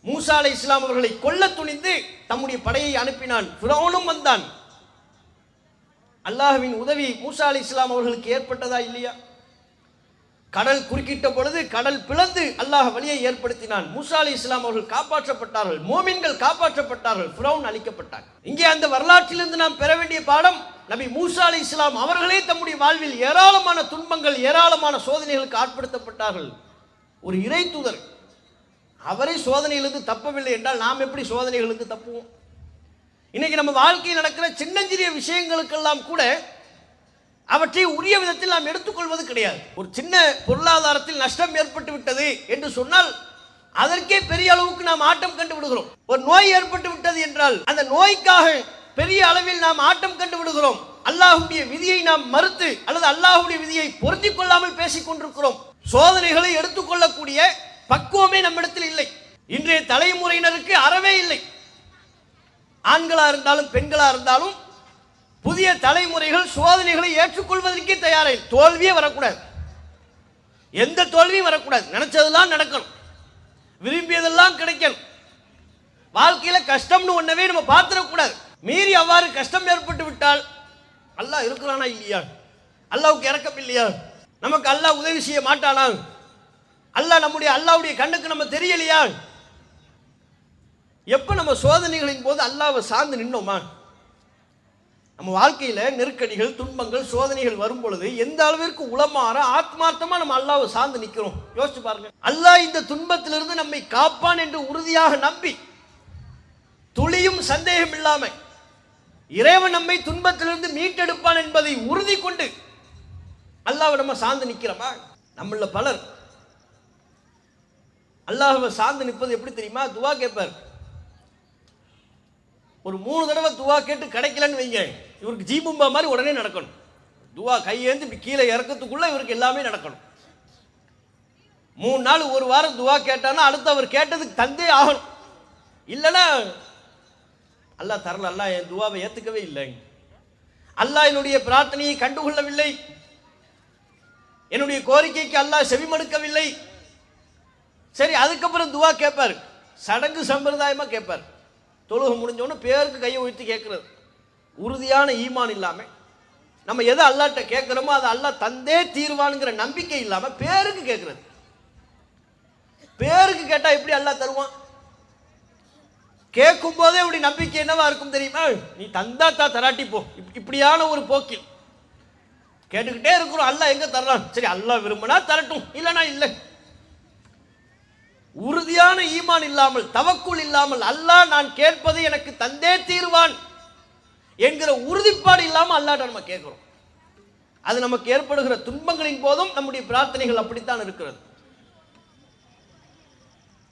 மூசா அலைஹிஸ்ஸலாம் அவர்களை கொல்ல துணிந்து தம்முடைய படையை அனுப்பினான். ஃபிரௌனும் வந்தான். அல்லாஹ்வின் உதவி மூசா அலைஹிஸ்ஸலாம் அவர்களுக்கு ஏற்பட்டதா இல்லையா? கடல் குறுக்கிட்ட பொழுது கடல் பிளந்து அல்லாஹ் வழியை ஏற்படுத்தினான். மூசா அலைஹிஸ்ஸலாம் அவர்கள் காப்பாற்றப்பட்டார்கள், மோமின்கள் காப்பாற்றப்பட்டார்கள், ஃபிரௌன் அழிக்கப்பட்டான். இங்கே அந்த வரலாற்றிலிருந்து நாம் பெற வேண்டிய பாடம், நபி மூசா அலைஹிஸ்ஸலாம் அவர்களே தம்முடைய வாழ்வில் ஏராளமான துன்பங்கள், ஏராளமான சோதனைகளுக்கு ஆட்படுத்தப்பட்டார்கள். ஒரு இறை தூதர் அவரே சோதனையிலிருந்து தப்பவில்லை என்றால் நாம் எப்படி சோதனைகளுக்கு தப்புவோம்? இன்னைக்கு நம்ம வாழ்க்கையில் நடக்கிற சின்னஞ்சிறிய விஷயங்களுக்கெல்லாம் கூட அவற்றை உரிய விதத்தில் நாம் எடுத்துக்கொள்வது கிடையாது. ஒரு சின்ன பொருளாதாரத்தில் நஷ்டம் ஏற்பட்டு விட்டது என்று சொன்னால் அதற்கே பெரிய அளவுக்கு நாம் ஆட்டம் கண்டு விடுகிறோம். ஒரு நோய் ஏற்பட்டு விட்டது என்றால் அந்த நோய்க்காக பெரிய அளவில் நாம் ஆட்டம் கண்டு விடுகிறோம். அல்லாஹ்வுடைய விதியை நாம் மறுத்து அல்லது அல்லாஹ்வுடைய விதியை பொருந்திக் கொள்ளாமல் பேசிக் கொண்டிருக்கிறோம். சோதனைகளை எடுத்துக்கொள்ளக்கூடிய பக்குவமே நம்மிடத்தில் இல்லை. இன்றைய தலைமுறையினருக்கு அறவே இல்லை. ஆண்களா இருந்தாலும் பெண்களா இருந்தாலும் புதிய தலைமுறைகள் சோதனைகளை ஏற்றுக்கொள்வதற்கே தயாரை. தோல்வியே வரக்கூடாது, எந்த தோல்வியும் வரக்கூடாது, நினைச்சதெல்லாம் நடக்கணும், விரும்பியதெல்லாம் கிடைக்கணும். வாழ்க்கையில கஷ்டம்னு ஒன்னவே நம்ம பார்த்துடக்கூடாது. மீறி அவ்வாறு கஷ்டம் ஏற்பட்டு விட்டால் அல்லாஹ் இருக்கிறானா இல்லையா, அல்லாஹ்வுக்கு இரக்கம் இல்லையா, நமக்கு அல்லாஹ் உதவி செய்ய மாட்டானா, அல்லாஹ்வுடைய கண்ணுக்கு நம்ம தெரியலையா? எப்ப நம்ம சோதனைகளின் போது அல்லாஹ்வை சார்ந்து நின்னோமா? நம்ம வாழ்க்கையில நெருக்கடிகள், துன்பங்கள், சோதனைகள் வரும் பொழுது எந்த அளவிற்கு உளமாற ஆத்மார்த்தமா நம்ம அல்லாஹ்வை சார்ந்து நிக்கிறோம் யோசிச்சு பாருங்க. அல்லாஹ் இந்த துன்பத்திலிருந்து நம்மை காப்பான் என்று உறுதியாக நம்பி துளியும் சந்தேகம் இல்லாம இறைவன் நம்மை துன்பத்திலிருந்து மீட்டெடுப்பான் என்பதை உறுதி கொண்டு அல்லாஹ்வை நம்ம சார்ந்து நிக்கிறோமா? நம்மள பலர் அல்லாஹ்வை சார்ந்து நிற்பது எப்படி தெரியுமா? துவா கேட்பார். ஒரு 3 தடவை துவா கேட்டு கிடைக்கலன்னு வைங்க, இவருக்கு ஜீபும்பா மாதிரி உடனே நடக்கணும். துவா கையேந்து இப்படி கீழே இறக்கத்துக்குள்ள இவருக்கு எல்லாமே நடக்கணும். 3 நாள் 1 வாரம் துவா கேட்டானா அடுத்து அவர் கேட்டதுக்கு தந்தே ஆகணும். இல்லைன்னா அல்லாஹ் தரல, அல்லாஹ் என் துவாவை ஏத்துக்கவே இல்லை, அல்லாஹ் என்னுடைய பிரார்த்தனையை கண்டுகொள்ளவில்லை, என்னுடைய கோரிக்கைக்கு அல்லாஹ் செவிமடுக்கவில்லை. சரி, அதுக்கப்புறம் துவா கேட்பார், சடங்கு சம்பிரதாயமா கேட்பார். தொழுகை முடிஞ்சோன்னு பேருக்கு கையை உயர்த்தி கேட்கறது. உறுதியான ஈமான் இல்லாம நம்ம எதை அல்லாஹ்ட்ட கேட்கிறோமோ அதை அல்லாஹ் தந்தே தீர்வானுங்கிற நம்பிக்கை இல்லாம பேருக்கு கேட்கறது. பேருக்கு கேட்டா எப்படி அல்லாஹ் தருவான்? கேட்கும் போதே இப்படி நம்பிக்கை என்னவா இருக்கும் தெரியுமா? நீ தந்தா தராட்டி போ, இப்படியான ஒரு போக்கில் கேட்டுக்கிட்டே இருக்கிறோம். அல்லாஹ் எங்க தரலாம்? சரி, அல்லாஹ் விரும்பினா தரட்டும், இல்லைனா இல்லை. உறுதியான ஈமான் இல்லாமல், தவக்குல் இல்லாமல், அல்லாஹ் நான் கேட்பது எனக்கு தந்தே தீர்வான் என்கிற உறுதிப்பாடு இல்லாமல் அல்லாஹ்ட்ட நம்ம கேட்கிறோம். அது நமக்கு ஏற்படுகிற துன்பங்களின் போதும் நம்முடைய பிரார்த்தனைகள் அப்படித்தான் இருக்கிறது.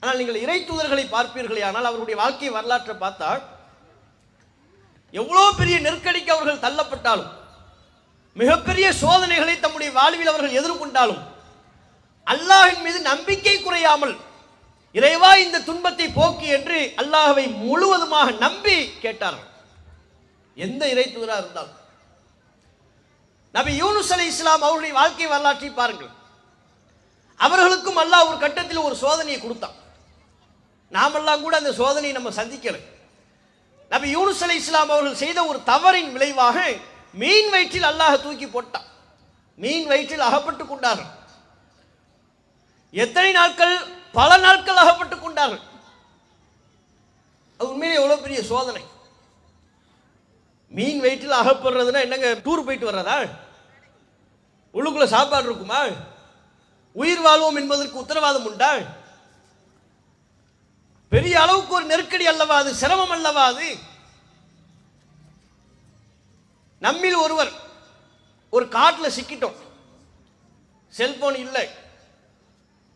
ஆனால் நீங்கள் இறை தூதர்களை பார்ப்பீர்களே, ஆனால் அவருடைய வாழ்க்கை வரலாற்றை பார்த்தால் எவ்வளவு பெரிய நெருக்கடிக்கு அவர்கள் தள்ளப்பட்டாலும், மிகப்பெரிய சோதனைகளை தம்முடைய வாழ்வில் அவர்கள் எதிர்கொண்டாலும் அல்லாஹ்வின் மீது நம்பிக்கை குறையாமல் இறைவா இந்த துன்பத்தை போக்கி என்று அல்லாஹ்வை முழுவதுமாக நம்பி கேட்டார்கள். எந்த இறை தூதரா இருந்தாலும். நபி யூனுஸ் அலைஹிஸ்ஸலாம் அவருடைய வாழ்க்கை வரலாற்றை பாருங்கள். அவர்களுக்கும் அல்லாஹ் ஒரு கட்டத்தில் ஒரு சோதனையை கொடுத்தான். நாமெல்லாம் கூட அந்த சோதனையை நம்ம சந்திக்கல. நபி யூனுஸ் அலைஹிஸ்ஸலாம் அவர்கள் செய்த ஒரு தவறின் விளைவாக மீன் வயிற்றில் அல்லாஹ் தூக்கி போட்டான். மீன் வயிற்றில் அகப்பட்டுக் கொண்டார்கள். எத்தனை நாட்கள்? பல நாட்கள் அகப்பட்டுக் கொண்டார்கள். அது உண்மையிலே எவ்வளவு பெரிய சோதனை. மீன் வயிற்றில் அகப்படுறதுன்னா என்னங்க, டூர் போயிட்டு வர்றதா? உள்ளுக்குள்ள சாப்பாடு இருக்குமா? உயிர் வாழ்வோம் என்பதற்கு உத்தரவாதம் உண்டா? பெரிய அளவுக்கு ஒரு நெருக்கடி அல்லவா அது, சிரமம் அல்லவா அது? நம்மில் ஒருவர் ஒரு காட்டில் சிக்கிட்டோம், செல்போன் இல்லை,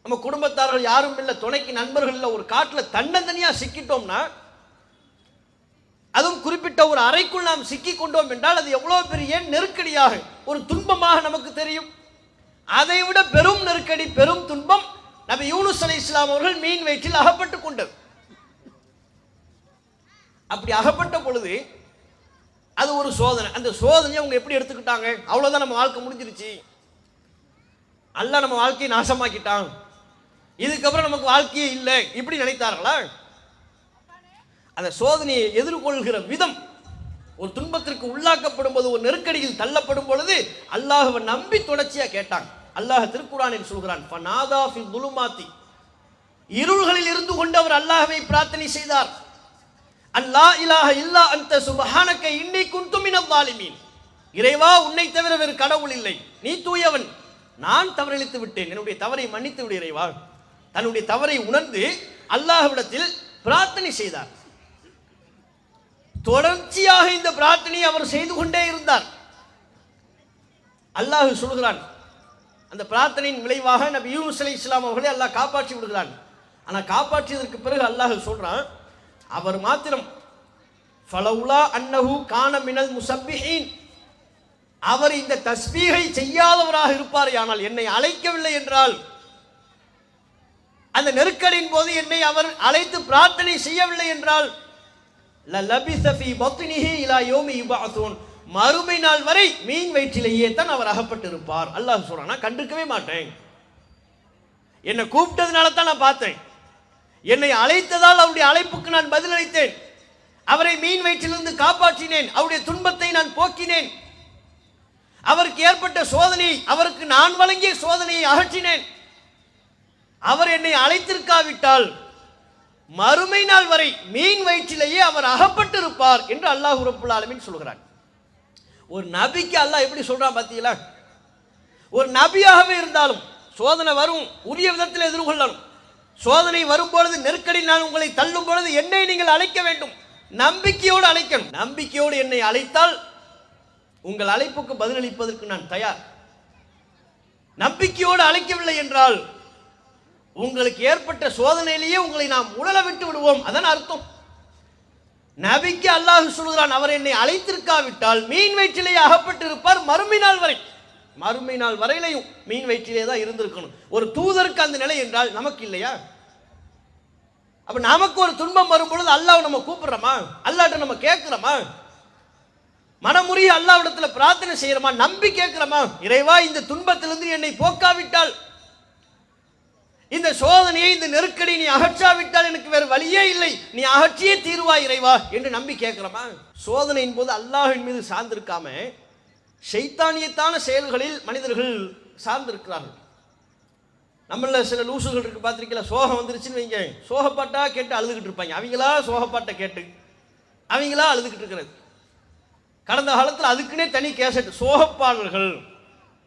நம்ம குடும்பத்தார்கள் யாரும் இல்லை, துணைக்கு நண்பர்கள் இல்லை, ஒரு காட்டில் தன்னந்தனியா சிக்கிட்டோம்னா, அதுவும் குறிப்பிட்ட ஒரு அறைக்குள் நாம் சிக்கி கொண்டோம் என்றால் அது எவ்வளவு பெரிய நெருக்கடியாக, ஒரு துன்பமாக நமக்கு தெரியும். அதை விட பெரும் நெருக்கடி, பெரும் துன்பம் நபி யூனுஸ் அலைஹிஸ்ஸலாம் அவர்கள் மீன் வயிற்றில் அகப்பட்டுக் கொண்டது. அப்படி அகப்பட்ட பொழுது அது ஒரு சோதனை. அந்த சோதனையை அவங்க எப்படி எடுத்துக்கிட்டாங்க? அவ்வளவுதான், நம்ம வாழ்க்கை முடிஞ்சிருச்சு, அல்லாஹ் நம்ம வாழ்க்கையை நாசமாக்கிட்டான், இதுக்கப்புறம் நமக்கு வாழ்க்கையே இல்லை, இப்படி நினைத்தார்களா? அந்த சோதனையை எதிர்கொள்கிற விதம், ஒரு துன்பத்திற்கு உள்ளாக்கப்படும் போது, ஒரு நெருக்கடியில் தள்ளப்படும் பொழுது அல்லாஹ்வை நம்பி தொடர்ச்சியா கேட்டாங்க. அல்லாஹ் திருக்குர்ஆனில் சொல்கிறான், ஃபநாதா ஃபில் துலுமாத்தி, இருள்களில் இருந்து கொண்டு அவர் அல்லாஹ்வை பிரார்த்தனை செய்தார். அல்லா இலாஹ இல்லா அன்த சுப்ஹானக இன்னி குன்து மினல் ஸாலிமீன். இறைவா உன்னை தவிர வேறு கடவுள் இல்லை, நீ தூயவன், நான் தவறளித்து விட்டேன், என்னுடைய தவறை மன்னித்து விடு இறைவா. தன்னுடைய தவறை உணர்ந்து அல்லாஹ்விடத்தில் பிரார்த்தனை செய்தார். தொடர்ச்சியாக இந்த பிரார்த்தனையை அவர் செய்து கொண்டே இருந்தார். அல்லாஹ் சொல்கிறான், அந்த பிரார்த்தனையின் விளைவாக நபி யூனுஸ் அலைஹிஸ்ஸலாம் அவர்களை அல்லாஹ் காப்பாற்றி விடுகிறான். ஆனால் காப்பாற்றியதற்கு பிறகு அல்லாஹ் சொல்றான், அவர் மாத்திரம் ஃபலவுலா அன்னஹு கான மினல் முஸப்பிஹீன், அவர் இந்த தஸ்பீகை செய்யாதவராக இருப்பார், ஆனால் என்னை அழைக்கவில்லை என்றால், அந்த நெருக்கடியின் போது என்னை அவர் அழைத்து பிரார்த்தனை செய்யவில்லை என்றால், லலபிஸ ஃபீ பத்னிஹி இலா யௌமி யுபஅஸூன், மறுமை நாள் வரை மீன் வயிற்றிலேயே தான் அவர் அகப்பட்டிருப்பார். அல்லாஹ் சொல்றான், நான் கண்டுக்கவே மாட்டேன், என்னை கூப்பிட்டதுனால தான் நான் பார்த்தேன், என்னை அழைத்ததால் அவருடைய அழைப்புக்கு நான் பதிலளித்தேன், அவரை மீன் வயிற்றிலிருந்து காப்பாற்றினேன், அவருடைய துன்பத்தை நான் போக்கினேன், அவருக்கு ஏற்பட்ட சோதனை, அவருக்கு நான் வழங்கிய சோதனையை அகற்றினேன். அவர் என்னை அழைத்திருக்காவிட்டால் மறுமை நாள் வரை மீன் வயிற்றிலேயே அவர் அகப்பட்டிருப்பார் என்று அல்லாஹ் ரப்புல் ஆலமீன் சொல்கிறார். ஒரு நபிக்கு அல்லாஹ் எப்படி சொல்றான் பார்த்தீங்களா? ஒரு நபியாகவே இருந்தாலும் சோதனை வரும், உரிய விதத்தில் எதிர்கொள்ளணும். சோதனை வரும்பொழுது, நெருக்கடி நான் உங்களை தள்ளும் பொழுது என்னை நீங்கள் அழைக்க வேண்டும், நம்பிக்கையோடு அழைக்கணும். நம்பிக்கையோடு என்னை அழைத்தால் உங்கள் அழைப்புக்கு பதிலளிப்பதற்கு நான் தயார். நம்பிக்கையோடு அழைக்கவில்லை என்றால் உங்களுக்கு ஏற்பட்ட சோதனையிலேயே உங்களை நாம் உழல விட்டு விடுவோம். அதான் அர்த்தம். நபிக்கு அல்லாஹ் சொல்கிறான், அவர் என்னை அழைத்திருக்காவிட்டால் மீன் வயிற்றிலேயே அகப்பட்டிருப்பார் மறுமை நாள் வரை. மறுமை நாள் வரையிலையும் மீன் வயிற்றிலே தான் இருந்திருக்கணும். ஒரு தூதருக்கு அந்த நிலை என்றால் நமக்கு இல்லையா? அப்ப நமக்கு ஒரு துன்பம் வரும் பொழுது அல்லாஹ் நம்ம கூப்பிடுறோமா? அல்லாஹ்ட்ட நம்ம கேட்கிறோமா? மனமுறிய அல்லாஹ்விடத்துல பிரார்த்தனை செய்யறோமா? நம்பி கேட்கிறோமா? இறைவா, இந்த துன்பத்திலிருந்து என்னை போக்காவிட்டால், இந்த சோதனையை, இந்த நெருக்கடி நீ அகற்றாவிட்டால் எனக்கு வேறு வழியே இல்லை, நீ அகற்றியே தீருவாய் இறைவா என்று நம்பி கேட்கிறோமா? சோதனையின் போது அல்லாஹ்வின் மீது சார்ந்திருக்காம ஷைத்தானியத்தான செயல்களில் மனிதர்கள் சார்ந்திருக்கிறார்கள். நம்மள சில லூசுகள் இருக்கு, பார்த்திருக்கீங்களா? சோகம் வந்துருச்சுன்னு வைங்க, சோகப்பாட்டா கேட்டு அழுதுகிட்டு இருப்பாங்க. அவங்களா சோகப்பாட்டை கேட்டு அவங்களா அழுதுகிட்டு இருக்கிறது. கடந்த காலத்தில் அதுக்குன்னே தனி கேசட், சோகப்பாடல்கள்,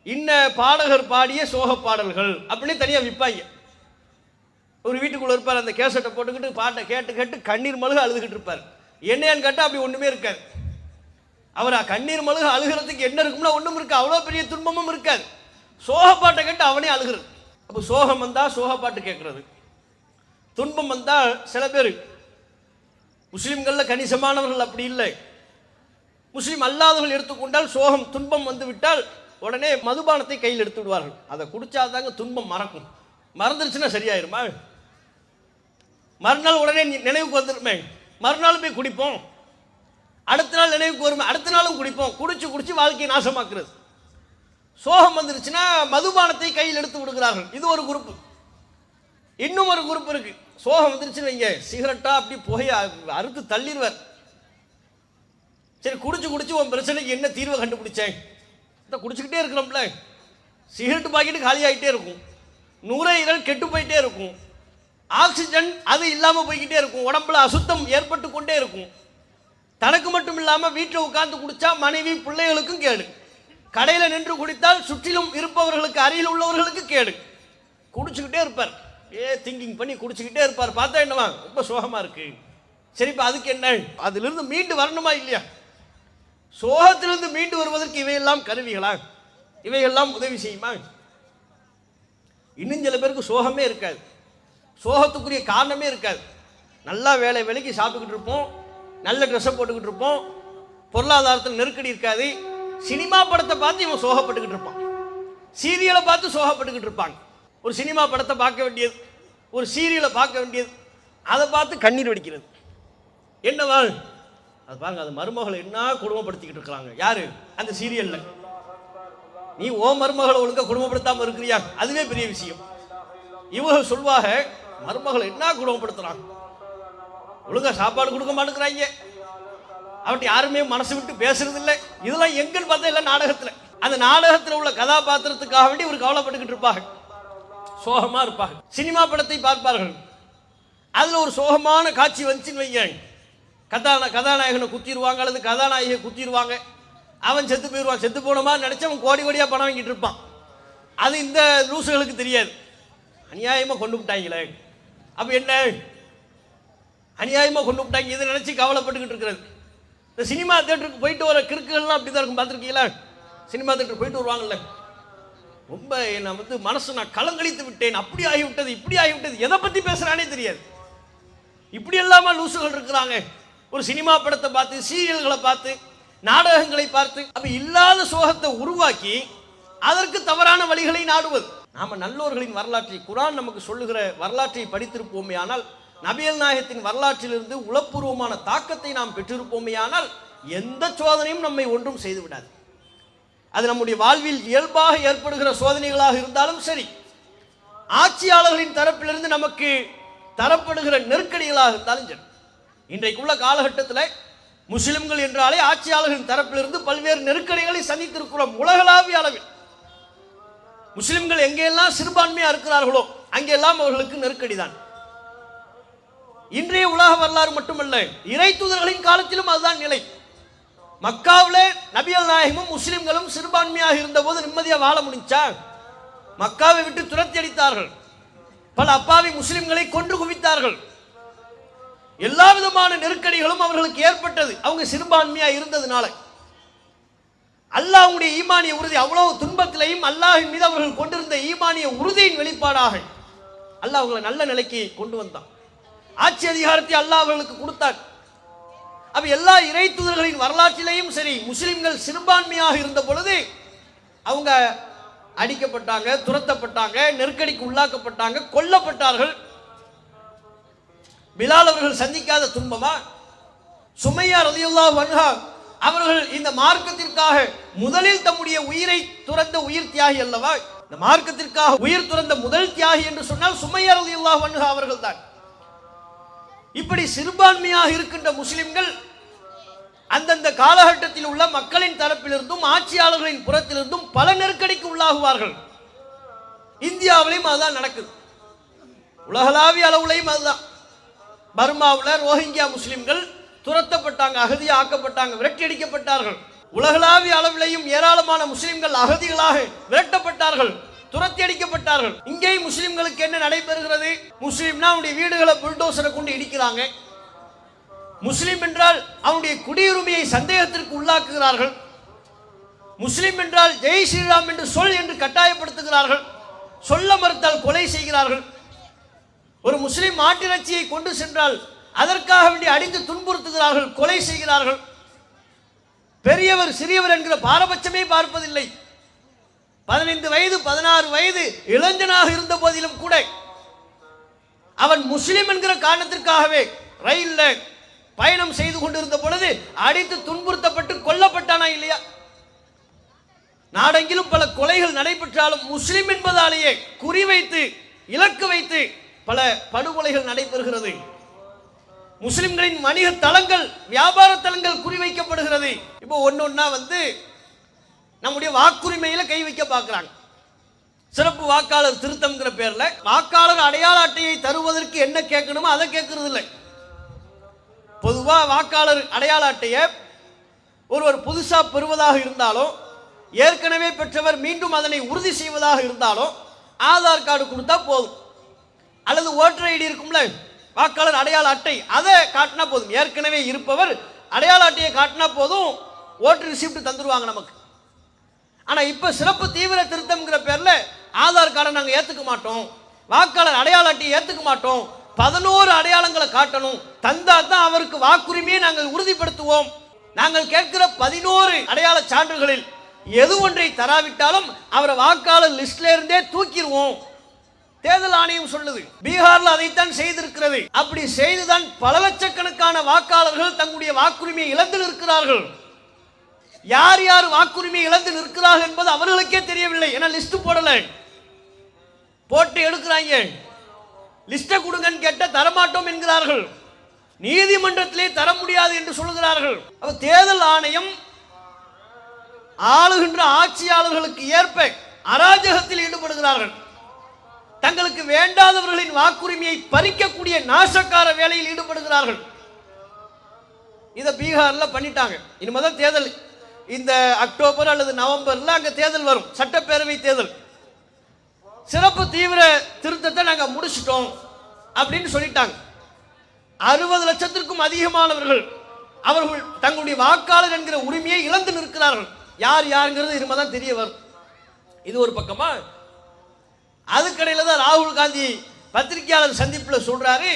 இன்ன பாடகர் பாடிய சோகப்பாடல்கள் அப்படின்னு தனியாக விற்பாங்க. ஒரு வீட்டுக்குள்ள இருப்பார், அந்த கேசட்டை போட்டுக்கிட்டு பாட்டை கேட்டு கேட்டு கண்ணீர் மழுக அழுதுகிட்டு இருப்பார். என்னையான்னு கேட்டால் அப்படி ஒன்றுமே இருக்காது. அவர் கண்ணீர் மழுக அழுகிறதுக்கு என்ன இருக்கும்னா ஒன்றும் இருக்கு, அவ்வளோ பெரிய துன்பமும் இருக்காது. சோகப்பாட்டை கேட்டு அவனே அழுகிறது. அப்போ சோகம் வந்தால் சோகப்பாட்டு கேட்கறது, துன்பம் வந்தால் சில பேர் முஸ்லீம்களில் கணிசமானவர்கள் அப்படி இல்லை. முஸ்லீம் அல்லாதவர்கள் எடுத்துக்கொண்டால் சோகம் துன்பம் வந்து விட்டால் உடனே மதுபானத்தை கையில் எடுத்து விடுவார்கள். அதை குடிச்சாதாங்க துன்பம் மறக்கும். மறந்துருச்சுன்னா சரியாயிருமா? மறுநாள் உடனே நினைவுக்கு வந்துருமே, மறுநாள் போய் குடிப்போம், அடுத்த நாள் நினைவுக்கு வருமே, அடுத்த நாளும் குடிப்போம். குடிச்சு குடிச்சு வாழ்க்கையை நாசமாக்குறது. சோகம் வந்துருச்சுன்னா மதுபானத்தை கையில் எடுத்து விடுகிறார்கள். இது ஒரு குரூப். இன்னும் ஒரு குரூப் இருக்கு. சோகம் வந்துருச்சுன்னு வைங்க, சிகரெட்டா அப்படி புகைய அறுத்து தள்ளிடுவார். சரி, குடிச்சு குடிச்சு உன் பிரச்சனைக்கு என்ன தீர்வை கண்டுபிடிச்சேன்? குடிச்சுக்கிட்டே இருக்கிறோம்ல, சிகரெட் பாக்கெட்டு காலியாகிட்டே இருக்கும், நுரையீரல் கெட்டு போயிட்டே இருக்கும், ஆக்சிஜன் அது இல்லாமல் போய்கிட்டே இருக்கும், உடம்புல அசுத்தம் ஏற்பட்டு கொண்டே இருக்கும். தனக்கு மட்டும் இல்லாமல் வீட்டில் உட்கார்ந்து குடிச்சா மனைவி பிள்ளைகளுக்கும் கேடு, கடையில் நின்று குடித்தால் சுற்றிலும் இருப்பவர்களுக்கு, அருகில் உள்ளவர்களுக்கு கேடு. குடிச்சுக்கிட்டே இருப்பார், திங்கிங் பண்ணி குடிச்சுக்கிட்டே இருப்பார். பார்த்தா என்னவா, ரொம்ப சோகமாக இருக்கு. சரிப்பா, அதுக்கு என்ன? அதிலிருந்து மீண்டு வரணுமா இல்லையா? சோகத்திலிருந்து மீண்டு வருவதற்கு இவையெல்லாம் கருவிகளா? இவையெல்லாம் உதவி செய்யுமா? இன்னும் சில பேருக்கு சோகமே இருக்காது, சோகத்துக்குரிய காரணமே இருக்காது. நல்லா வேலைக்கு சாப்பிட்டுக்கிட்டு இருப்போம், நல்ல ட்ரெஸ்ஸை போட்டுக்கிட்டு இருப்போம், பொருளாதாரத்தில் நெருக்கடி இருக்காது. சினிமா படத்தை பார்த்து இவன் சோகப்பட்டுக்கிட்டு இருப்பான், சீரியலை பார்த்து சோகப்பட்டுக்கிட்டு இருப்பாங்க. ஒரு சினிமா படத்தை பார்க்க வேண்டியது, ஒரு சீரியலை பார்க்க வேண்டியது, அதை பார்த்து கண்ணீர் வடிக்கிறது. என்னவா அது பாருங்க, அது மருமகளை என்ன குடும்பப்படுத்திக்கிட்டு இருக்கிறாங்க. யாரு? அந்த சீரியல்ல. நீ ஓ மருமகளை ஒழுங்கா குடும்பப்படுத்தாம இருக்கிறியா? அதுவே பெரிய விஷயம். இவங்க சொல்வாக, மருமகளை என்ன குடும்பப்படுத்துறாங்க, ஒழுங்கா சாப்பாடு கொடுக்க மாட்டேங்கிறாங்க, அவட்ட யாருமே மனசு விட்டு பேசுறது இல்லை. இதெல்லாம் எங்கன்னு பார்த்தா இல்லை, நாடகத்தில். அந்த நாடகத்தில் உள்ள கதாபாத்திரத்துக்காக வேண்டி இவர் கவலைப்பட்டுக்கிட்டு இருப்பாங்க, சோகமா இருப்பாங்க. சினிமா படத்தை பார்ப்பார்கள், அதுல ஒரு சோகமான காட்சி வந்துச்சுன்னு வைங்க, கதாநாயகனை குத்திடுவாங்க அல்லது கதாநாயகியை குத்திடுவாங்க. அவன் செத்து போயிடுவான். செத்து போனமா நினைச்சு அவன் கோடி கோடியா பணம் வாங்கிட்டு இருப்பான். அது இந்த லூசுகளுக்கு தெரியாது. அநியாயமா கொண்டு விட்டாங்களே, அப்ப என்ன அநியாயமா கொண்டு விட்டாங்க இதை நினைச்சு கவலைப்பட்டுக்கிட்டு இருக்கிறது. இந்த சினிமா தியேட்டருக்கு போயிட்டு வர கிறுக்குகள்லாம் அப்படிதான் இருக்கும், பார்த்துருக்கீங்களா? சினிமா தியேட்டருக்கு போயிட்டு வருவாங்கல்ல, ரொம்ப என்னை மனசு நான் கலங்கழித்து விட்டேன், அப்படி ஆகிவிட்டது இப்படி ஆகிவிட்டது, எதை பத்தி பேசுறானே தெரியாது. இப்படி எல்லாமா லூசுகள் இருக்கிறாங்க. ஒரு சினிமா படத்தை பார்த்து, சீரியல்களை பார்த்து, நாடகங்களை பார்த்து, அப்ப இல்லாத சோகத்தை உருவாக்கி அதற்கு தவறான வழிகளை நாடுவது. நாம நல்லோர்களின் வரலாற்றை, குர்ஆன் நமக்கு சொல்லுகிற வரலாற்றை படித்திருப்போமே ஆனால், நபிகள் நாயகத்தின் வரலாற்றிலிருந்து உளப்பூர்வமான தாக்கத்தை நாம் பெற்றிருப்போமே ஆனால், எந்த சோதனையும் நம்மை ஒன்றும் செய்து விடாது. அது நம்முடைய வாழ்வில் இயல்பாக ஏற்படுகிற சோதனைகளாக இருந்தாலும் சரி, ஆட்சியாளர்களின் தரப்பிலிருந்து நமக்கு தரப்படுகிற நெருக்கடிகளாக இருந்தாலும் சரி. இன்றைக்குள்ள காலகட்டத்தில் முஸ்லிம்கள் என்றாலே ஆட்சியாளர்களின் தரப்பிலிருந்து பல்வேறு நெருக்கடிகளை சந்தித்திருக்கிறோம். உலகளாவிய அளவில் முஸ்லிம்கள் எங்கெல்லாம் சிறுபான்மையா இருக்கிறார்களோ அங்கெல்லாம் அவர்களுக்கு நெருக்கடி தான். இன்றைய உலக வரலாறு மட்டுமல்ல, இறை தூதர்களின் காலத்திலும் அதுதான் நிலை. மக்காவிலே நபிகள் நாயகமும் முஸ்லிம்களும் சிறுபான்மையாக இருந்த போது நிம்மதியாக வாழ முடிஞ்சா? மக்காவை விட்டு துரத்தி அடித்தார்கள், பல அப்பாவி முஸ்லிம்களை கொன்று குவித்தார்கள். எல்லா விதமான நெருக்கடிகளும் அவர்களுக்கு ஏற்பட்டது, அவங்க சிறுபான்மையா இருந்ததுனால. அல்லாஹ்வுடைய ஈமானிய உறுதி, அவ்வளவு துன்பத்திலையும் அல்லாஹ்வின் மீது அவர்கள் கொண்டிருந்த ஈமானிய உறுதியின் வெளிப்பாடாக அல்லாஹ் அவங்களை நல்ல நிலைக்கு கொண்டு வந்தான். ஆட்சி அதிகாரத்தை அல்லாஹ் அவர்களுக்கு கொடுத்தார். அப்ப எல்லா இறை தூதர்களின் வரலாற்றிலேயும் சரி, முஸ்லிம்கள் சிறுபான்மையாக இருந்த பொழுது அவங்க அடிக்கப்பட்டாங்க, துரத்தப்பட்டாங்க, நெருக்கடிக்கு உள்ளாக்கப்பட்டாங்க, கொல்லப்பட்டார்கள். பிலால் அவர்கள் சந்திக்காத துன்பமா? சுமையா ரலியல்லாஹு அன்ஹா அவர்கள் இந்த மார்க்கத்திற்காக முதலில் தம்முடைய உயிரை துறந்த உயிர் தியாகி அல்லவா? இந்த மார்க்கத்திற்காக உயிர் துறந்த முதல் தியாகி என்று சொன்னால் சுமையா ரலியல்லாஹு அன்ஹா அவர்கள் தான். இப்படி சிறுபான்மையாக இருக்கின்ற முஸ்லிம்கள் அந்தந்த காலகட்டத்தில் உள்ள மக்களின் தரப்பிலிருந்தும் ஆட்சியாளர்களின் புறத்திலிருந்தும் பல நெருக்கடிக்கு உள்ளாகுவார்கள். இந்தியாவிலையும் அதுதான் நடக்குது, உலகளாவிய அளவுலையும் அதுதான். பர்மாவில் ரோஹிங்கியா முஸ்லிம்கள் துரத்தப்பட்டாங்க, அகதியா ஆக்கப்பட்டாங்க, விரட்டி அடிக்கப்பட்டார்கள். உலகளாவிய அளவிலையும் ஏராளமான முஸ்லிம்கள் அகதிகளாக விரட்டப்பட்டார்கள், துரத்தி அடிக்கப்பட்டார்கள். இங்கே முஸ்லிம்களுக்கு என்ன நடைபெறுகிறது? முஸ்லிம்னா அவனுடைய வீடுகளை புல்டோசரை கொண்டு இடிக்கிறாங்க. முஸ்லிம் என்றால் அவனுடைய குடியுரிமையை சந்தேகத்திற்கு உள்ளாக்குகிறார்கள். முஸ்லிம் என்றால் ஜெய் ஸ்ரீராம் என்று சொல் என்று கட்டாயப்படுத்துகிறார்கள். சொல்ல மறுத்தால் கொலை செய்கிறார்கள். ஒரு முஸ்லிம் மாட்டிறைச்சியை கொண்டு சென்றால் அதற்காக வேண்டி அடித்து துன்புறுத்துகிறார்கள், கொலை செய்கிறார்கள். பெரியவர் சிறியவர் என்கிற பாரபட்சமே பார்ப்பதில்லை. 15 வயது 16 வயது இளைஞனாக இருந்த போதிலும் கூட அவன் முஸ்லிம் என்கிற காரணத்திற்காகவே ரயிலில் பயணம் செய்து கொண்டிருந்த பொழுது அடித்து துன்புறுத்தப்பட்டு கொல்லப்பட்டானா இல்லையா? நாடெங்கிலும் பல கொலைகள் நடைபெற்றாலும் முஸ்லிம் என்பதாலேயே குறிவைத்து இலக்கு வைத்து பல படுகொலைகள் நடைபெறுகிறது. முஸ்லிம்களின் வணிக தளங்கள், வியாபார தளங்கள் குறிவைக்கப்படுகிறது. இப்போ ஒன்னொன்னா நம்முடைய வாக்குரிமையில கை வைக்க பார்க்கிறாங்க. சிறப்பு வாக்காளர் திருத்தம்ங்கிற பேர்ல வாக்காளர் அடையாள அட்டையை தருவதற்கு என்ன கேட்கணுமோ அதை கேட்கறது இல்லை. பொதுவா வாக்காளர் அடையாள அட்டையை ஒருவர் புதுசா பெறுவதாக இருந்தாலோ, ஏற்கனவே பெற்றவர் மீண்டும் அதனை உறுதி செய்வதாக இருந்தாலோ ஆதார் கார்டு கொடுத்தா போதும், அல்லது ஓட்டர் ஐடி இருக்கும்ல, வாக்காளர் அடையாள அட்டை, அதை காட்டினா போதும். ஏற்கனவே இருப்பவர் அடையாள அட்டையை காட்டினா போதும், ஓட்டர் ரிசிப்ட் தந்துருவாங்க நமக்கு. ஆனா இப்ப சிறப்பு தீவிர திருத்தம்ங்கிற பேர்ல ஆதார் கார்டை நாங்க ஏத்துக்க மாட்டோம், வாக்காளர் அடையாள அட்டையை ஏத்துக்க மாட்டோம், 11 அடையாளங்களை காட்டணும், தந்தா தான் அவருக்கு வாக்குரிமையை நாங்கள் உறுதிப்படுத்துவோம். நாங்கள் கேட்கிற 11 அடையாள சான்றுகளில் எது ஒன்றை தராவிட்டாலும் அவரை வாக்காளர் லிஸ்ட்ல இருந்தே தூக்கிடுவோம். தேர்தல் ஆணையம் சொல்லுது. பீகார்ல அதைத்தான் செய்திருக்கிறது. அப்படி செய்துதான் பல லட்சக்கணக்கான வாக்காளர்கள் தங்களுடைய வாக்குரிமையை இழந்து நிற்கிறார்கள். யார் யார் வாக்குரிமையை இழந்து நிற்கிறார்கள் என்பது அவர்களுக்கே தெரியவில்லை. ஏன்னா லிஸ்ட் போடல, போட்டு எடுக்கிறாங்க. லிஸ்ட கொடுங்கன்னு கேட்ட தரமாட்டோம் என்கிறார்கள், நீதிமன்றத்திலே தர முடியாது என்று சொல்கிறார்கள். தேர்தல் ஆணையம் ஆளுகின்ற ஆட்சியாளர்களுக்கு ஏற்ப அராஜகத்தில் ஈடுபடுகிறார்கள். தங்களுக்கு வேண்டாதவர்களின் வாக்குரிமையை பறிக்கக்கூடிய நாசக்கார வேலையில் ஈடுபடுகிறார்கள். இதை பீகார்ல பண்ணிட்டாங்க. இனிமேதான் தேர்தல் இந்த அக்டோபர் அல்லது நவம்பர்ல அங்க தேர்தல் வரும், சட்டப்பேரவை தேர்தல். சிறப்பு தீவிர திருத்தத்தை நாங்க முடிச்சிட்டோம் அப்படின்னு சொல்லிட்டாங்க. 60 லட்சத்திற்கும் அதிகமானவர்கள் அவர்கள் தங்களுடைய வாக்காளர் என்கிற உரிமையை இழந்து நிற்கிறார்கள். யார் யாருங்கிறது இனிமேதான் தெரிய வரும். இது ஒரு பக்கமா. அதுக்கடையில தான் ராகுல் காந்தி பத்திரிகையாளர் சந்திப்பில் சொல்றாரு,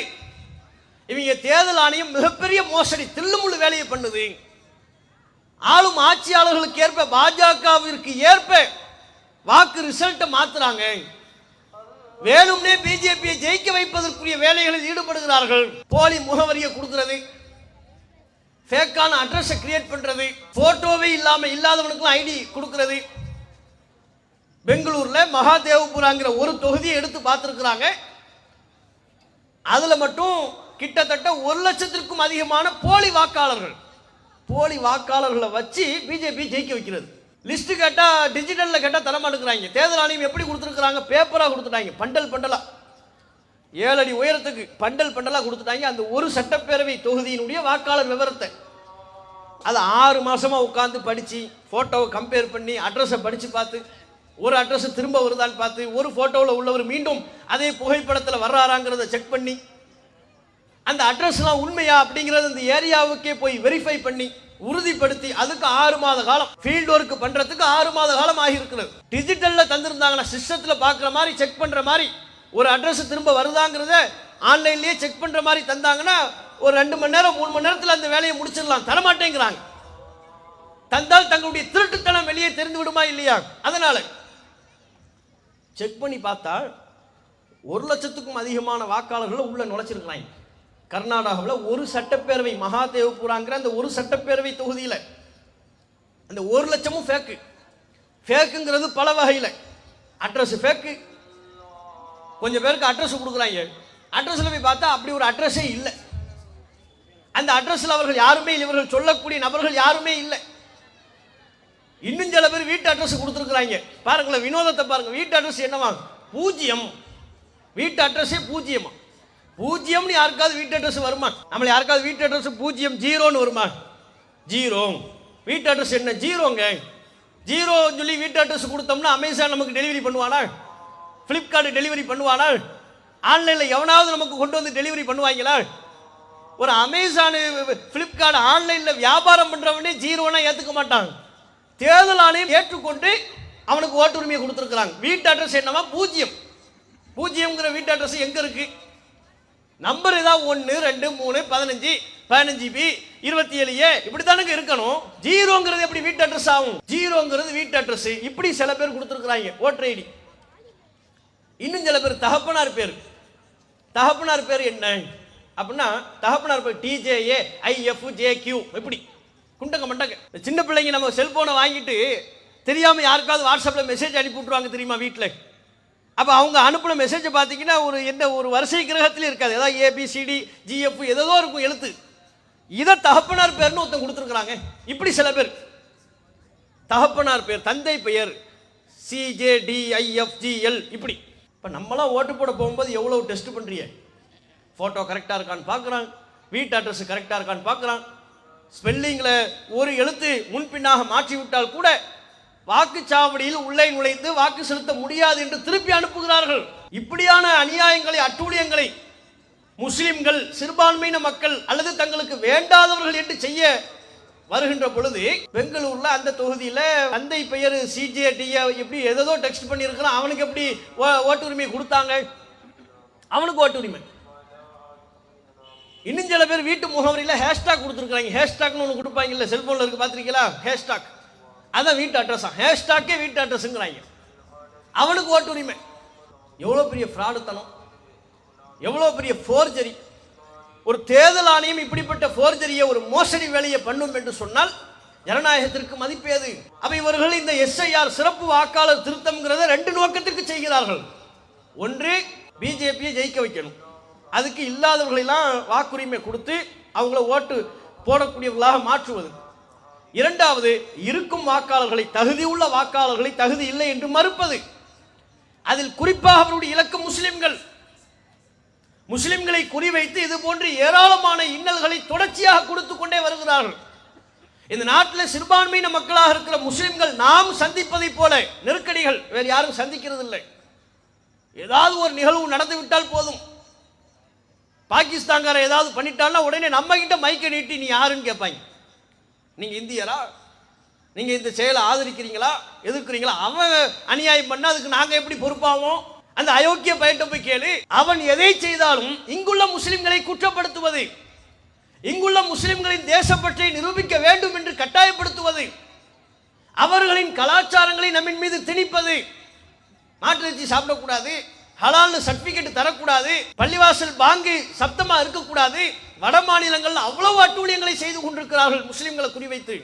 இவங்க தேர்தல் ஆணையம் மிகப்பெரிய மோசடி, தில்லுமுள்ளு வேலையை பண்ணுது. ஆளும் ஆட்சியாளர்களுக்கு ஏற்ப, பாஜகவிற்கு ஏற்ப வாக்கு ரிசல்ட்டை மாத்துறாங்க. வேணும்னே பிஜேபியை ஜெயிக்க வைப்பதற்குரிய வேலைகளில் ஈடுபடுகிறார்கள். போலி முகவரியை கொடுக்கிறது, ஃபேக்கான அட்ரஸை கிரியேட் பண்றது, போட்டோவே இல்லாதவனுக்கு ஐடி கொடுக்கிறது. பெங்களூர்ல மகாதேவபுராங்கிற ஒரு தொகுதியை எடுத்து பார்த்திருக்கிறாங்க. அதுல மட்டும் கிட்டத்தட்ட 1 லட்சத்திற்கும் அதிகமான போலி வாக்காளர்களை வச்சு பிஜேபி ஜெயிக்க வைக்கிறது. லிஸ்ட் கேட்டா டிஜிட்டல்ல கேட்டா தரமாட்டுக்கிறாங்க. தேர்தல் ஆணையம் எப்படி கொடுத்துருக்காங்க? பேப்பரா கொடுத்துட்டாங்க, பண்டலா 7 அடி உயரத்துக்கு பண்டலா கொடுத்துட்டாங்க. அந்த ஒரு சட்டப்பேரவை தொகுதியினுடைய வாக்காளர் விவரத்தை அது 6 மாசமா உட்கார்ந்து படிச்சு, போட்டோவை கம்பேர் பண்ணி, அட்ரஸை படிச்சு பார்த்து, ஒரு அட்ரஸ் திரும்ப வருதான்னு பார்த்து, ஒரு போட்டோவில் உள்ளவர் மீண்டும் அதே புகைப்படத்தில் வர்றாராங்கிறத செக் பண்ணி, அந்த அட்ரஸ்லாம் உண்மையா அப்படிங்கிறது அந்த ஏரியாவுக்கே போய் வெரிஃபை பண்ணி உறுதிப்படுத்தி, அதுக்கு 6 மாத காலம் ஃபீல்ட் ஒர்க் பண்றதுக்கு 6 மாத காலம் ஆகியிருக்கிறது. டிஜிட்டல்ல தந்திருந்தாங்கன்னா, சிஸ்டத்தில் பார்க்குற மாதிரி செக் பண்ற மாதிரி, ஒரு அட்ரஸ் திரும்ப வருதாங்கிறத ஆன்லைன்லயே செக் பண்ற மாதிரி தந்தாங்கன்னா ஒரு 2 மணி நேரம் 3 மணி நேரத்தில் அந்த வேலையை முடிச்சிடலாம். தரமாட்டேங்கிறாங்க. தந்தால் தங்களுடைய திருட்டுத்தனம் வெளியே தெரிந்து விடுமா இல்லையா? அதனால செக் பண்ணி பார்த்தா 1 லட்சத்துக்கும் அதிகமான வாக்காளர்கள் உள்ள நுழைச்சிருக்கிறாங்க. கர்நாடகாவில் ஒரு சட்டப்பேரவை, மகாதேவபுராங்கிற அந்த ஒரு சட்டப்பேரவை தொகுதியில் அந்த 1 லட்சமும் ஃபேக்கு. ஃபேக்குங்கிறது பல வகையில். அட்ரஸ் ஃபேக்கு, கொஞ்சம் பேருக்கு அட்ரஸ் கொடுக்குறாங்க. அட்ரஸில் போய் பார்த்தா அப்படி ஒரு அட்ரஸே இல்லை. அந்த அட்ரஸில் அவர்கள் யாருமே, இவர்கள் சொல்லக்கூடிய நபர்கள் யாருமே இல்லை. இன்னும் சில பேர் வீட்டு அட்ரஸ் கொடுத்துருக்குறாங்க. பாருங்களேன், வினோதத்தை பாருங்க. வீட்டு அட்ரஸ் என்னவா? 0. வீட்டு அட்ரஸே 0. 0ன்னு யாருக்காவது வீட்டு அட்ரஸ் வருமா? நம்மள யாருக்காவது வீட்டு அட்ரஸ் 0 0ன்னு வருமா? 0 வீட்டு அட்ரஸ் என்ன? 0ங்க. 0 சொல்லி வீட்டு அட்ரஸ் கொடுத்தோம்னா அமேசான் நமக்கு டெலிவரி பண்ணுவானா? பிளிப்கார்ட் டெலிவரி பண்ணுவானா? ஆன்லைன்ல எவனாவது நமக்கு கொண்டு வந்து டெலிவரி பண்ணுவாங்களா? ஒரு அமேசான், பிளிப்கார்ட் ஆன்லைன்ல வியாபாரம் பண்றவனே 0னா ஏத்துக்க மாட்டான். தேர்தல் ஆணையம் ஏற்றுக்கொண்டு அவனுக்கு ஓட்டு உரிமையை கொடுத்துருக்காங்க. வீட்டு அட்ரஸ் என்னவா? 0. 0ங்கிற வீட்டு அட்ரஸ் எங்க இருக்கு? நம்பர் ஏதாவது 1 2 3 15 15B 27A இப்படி தானுங்க இருக்கணும். 0ங்கிறது எப்படி வீட்டு அட்ரஸ் ஆகும்? 0ங்கிறது வீட்டு அட்ரஸ். இப்படி சில பேர் கொடுத்துருக்காங்க ஓட்டர் ஐடி. இன்னும் சில பேர் தகப்பனார் பேர். தகப்பனார் பேர் என்ன அப்படின்னா, தகப்பனார் பேர் TJAIFJQ. எப்படி குண்டங்க மண்டங்க. சின்ன பிள்ளைங்க நம்ம செல்போனை வாங்கிட்டு தெரியாம யாருக்காவது வாட்ஸ்அப்ல மெசேஜ் அனுப்பி விட்டுருவாங்க தெரியுமா வீட்டில். அப்போ அவங்க அனுப்பின மெசேஜை பார்த்தீங்கன்னா ஒரு வரிசை கிரகத்திலே இருக்காது. ஏதாவது ABCDGF ஏதோ இருக்கும் எழுத்து. இதை தகப்பனார் பேர்னு ஒருத்தன் கொடுத்துருக்குறாங்க. இப்படி சில பேர் தகப்பனார் பேர், தந்தை பெயர் CJDIFGL இப்படி. இப்போ நம்மளாம் ஓட்டு போட போகும்போது எவ்வளோ டெஸ்ட் பண்ணுறீங்க? ஃபோட்டோ கரெக்டாக இருக்கான்னு பார்க்குறான், வீட்டு அட்ரஸ் கரெக்டாக இருக்கான்னு பார்க்குறான், ஸ்பெல்லிங்கில் ஒரு எழுத்து முன்பின்னாக மாற்றி விட்டால் கூட வாக்குச்சாவடியில் உள்ளே நுழைந்து வாக்கு செலுத்த முடியாது என்று திருப்பி அனுப்புகிறார்கள். இப்படியான அநியாயங்களை, அட்டூழியங்களை முஸ்லிம்கள், சிறுபான்மையின மக்கள் அல்லது தங்களுக்கு வேண்டாதவர்கள் என்று செய்ய வருகின்ற பொழுது, பெங்களூர்ல அந்த தொகுதியில தந்தை பெயர் CJDA எப்படி ஏதோ டெக்ஸ்ட் பண்ணி இருக்கிறான். அவனுக்கு எப்படி ஓட்டு உரிமை கொடுத்தாங்க? அவனுக்கு ஓட்டு உரிமை. இன்னும் சில பேர் வீட்டு முகவரியில் ஹேஷ்டாக் கொடுத்துருக்காங்க. ஹேஷ்டாக்னு ஒன்று கொடுப்பாங்கல்ல, செல்போன்ல இருக்கு, பார்த்துருக்கீங்களா? ஹேஷ்டாக் அதான் வீட்டு அட்ரஸா. ஹேஷ்டாக்கே வீட்டு அட்ரஸ்ங்கிறாங்க. அவனுக்கு ஓட்டு உரிமை. எவ்வளோ பெரிய ஃப்ராடுத்தனம், எவ்வளோ பெரிய ஃபோர்ஜரி. ஒரு தேர்தல் ஆணையம் இப்படிப்பட்ட ஃபோர்ஜரியை, ஒரு மோசடி வேலையை பண்ணும் என்று சொன்னால் ஜனநாயகத்திற்கு மதிப்பேது. அப்ப இவர்கள் இந்த SIR சிறப்பு வாக்காளர் திருத்தம்ங்கிறத 2 நோக்கத்திற்கு செய்கிறார்கள். ஒன்று, பிஜேபியை ஜெயிக்க வைக்கணும். அதுக்கு இல்லாதவர்களெல்லாம் வாக்குரிமை கொடுத்து அவங்கள ஓட்டு போடக்கூடியவர்களாக மாற்றுவது. இரண்டாவது, இருக்கும் வாக்காளர்களை, தகுதியுள்ள வாக்காளர்களை தகுதி இல்லை என்று மறுப்பது. அதில் குறிப்பாக அவருடைய இலக்கு முஸ்லிம்கள். முஸ்லிம்களை குறிவைத்து இது போன்று ஏராளமான இன்னல்களை தொடர்ச்சியாக கொடுத்து கொண்டே வருகிறார்கள். இந்த நாட்டில் சிறுபான்மையின மக்களாக இருக்கிற முஸ்லிம்கள் நாம் சந்திப்பதை போல நெருக்கடிகள் வேறு யாரும் சந்திக்கிறது இல்லை. ஏதாவது ஒரு நிகழ்வு நடந்து விட்டால் போதும், பாகிஸ்தான்கார ஏதாவது பண்ணிட்டான்னா உடனே நம்ம கிட்ட மைக்கை நீட்டி நீ யாருன்னு கேட்பாங்க. நீங்க இந்தியரா, நீங்க இந்த செயலை ஆதரிக்கிறீங்களா, எதிர்க்கிறீங்களா? அவன் அநியாயம் பண்ண அதுக்கு நாங்க எப்படி பொறுப்பாவோம்? அந்த அயோக்கிய பையன்ட்ட போய் கேளு. அவன் எதை செய்தாலும் இங்குள்ள முஸ்லிம்களை குற்றப்படுத்துவது, இங்குள்ள முஸ்லிம்களின் தேசப்பற்றை நிரூபிக்க வேண்டும் என்று கட்டாயப்படுத்துவது, அவர்களின் கலாச்சாரங்களை நம்மின் மீது திணிப்பது, மாட்டிறைச்சி சாப்பிடக்கூடாது, ஹலால் சர்டிபிகேட் தரக்கூடாது, பள்ளிவாசல் பாங்கு சப்தமா இருக்கக்கூடாது, வட மாநிலங்கள் அவ்வளவு அட்டூழியங்களை செய்து கொண்டிருக்கிறார்கள் முஸ்லிம்களை குறிவைத்து.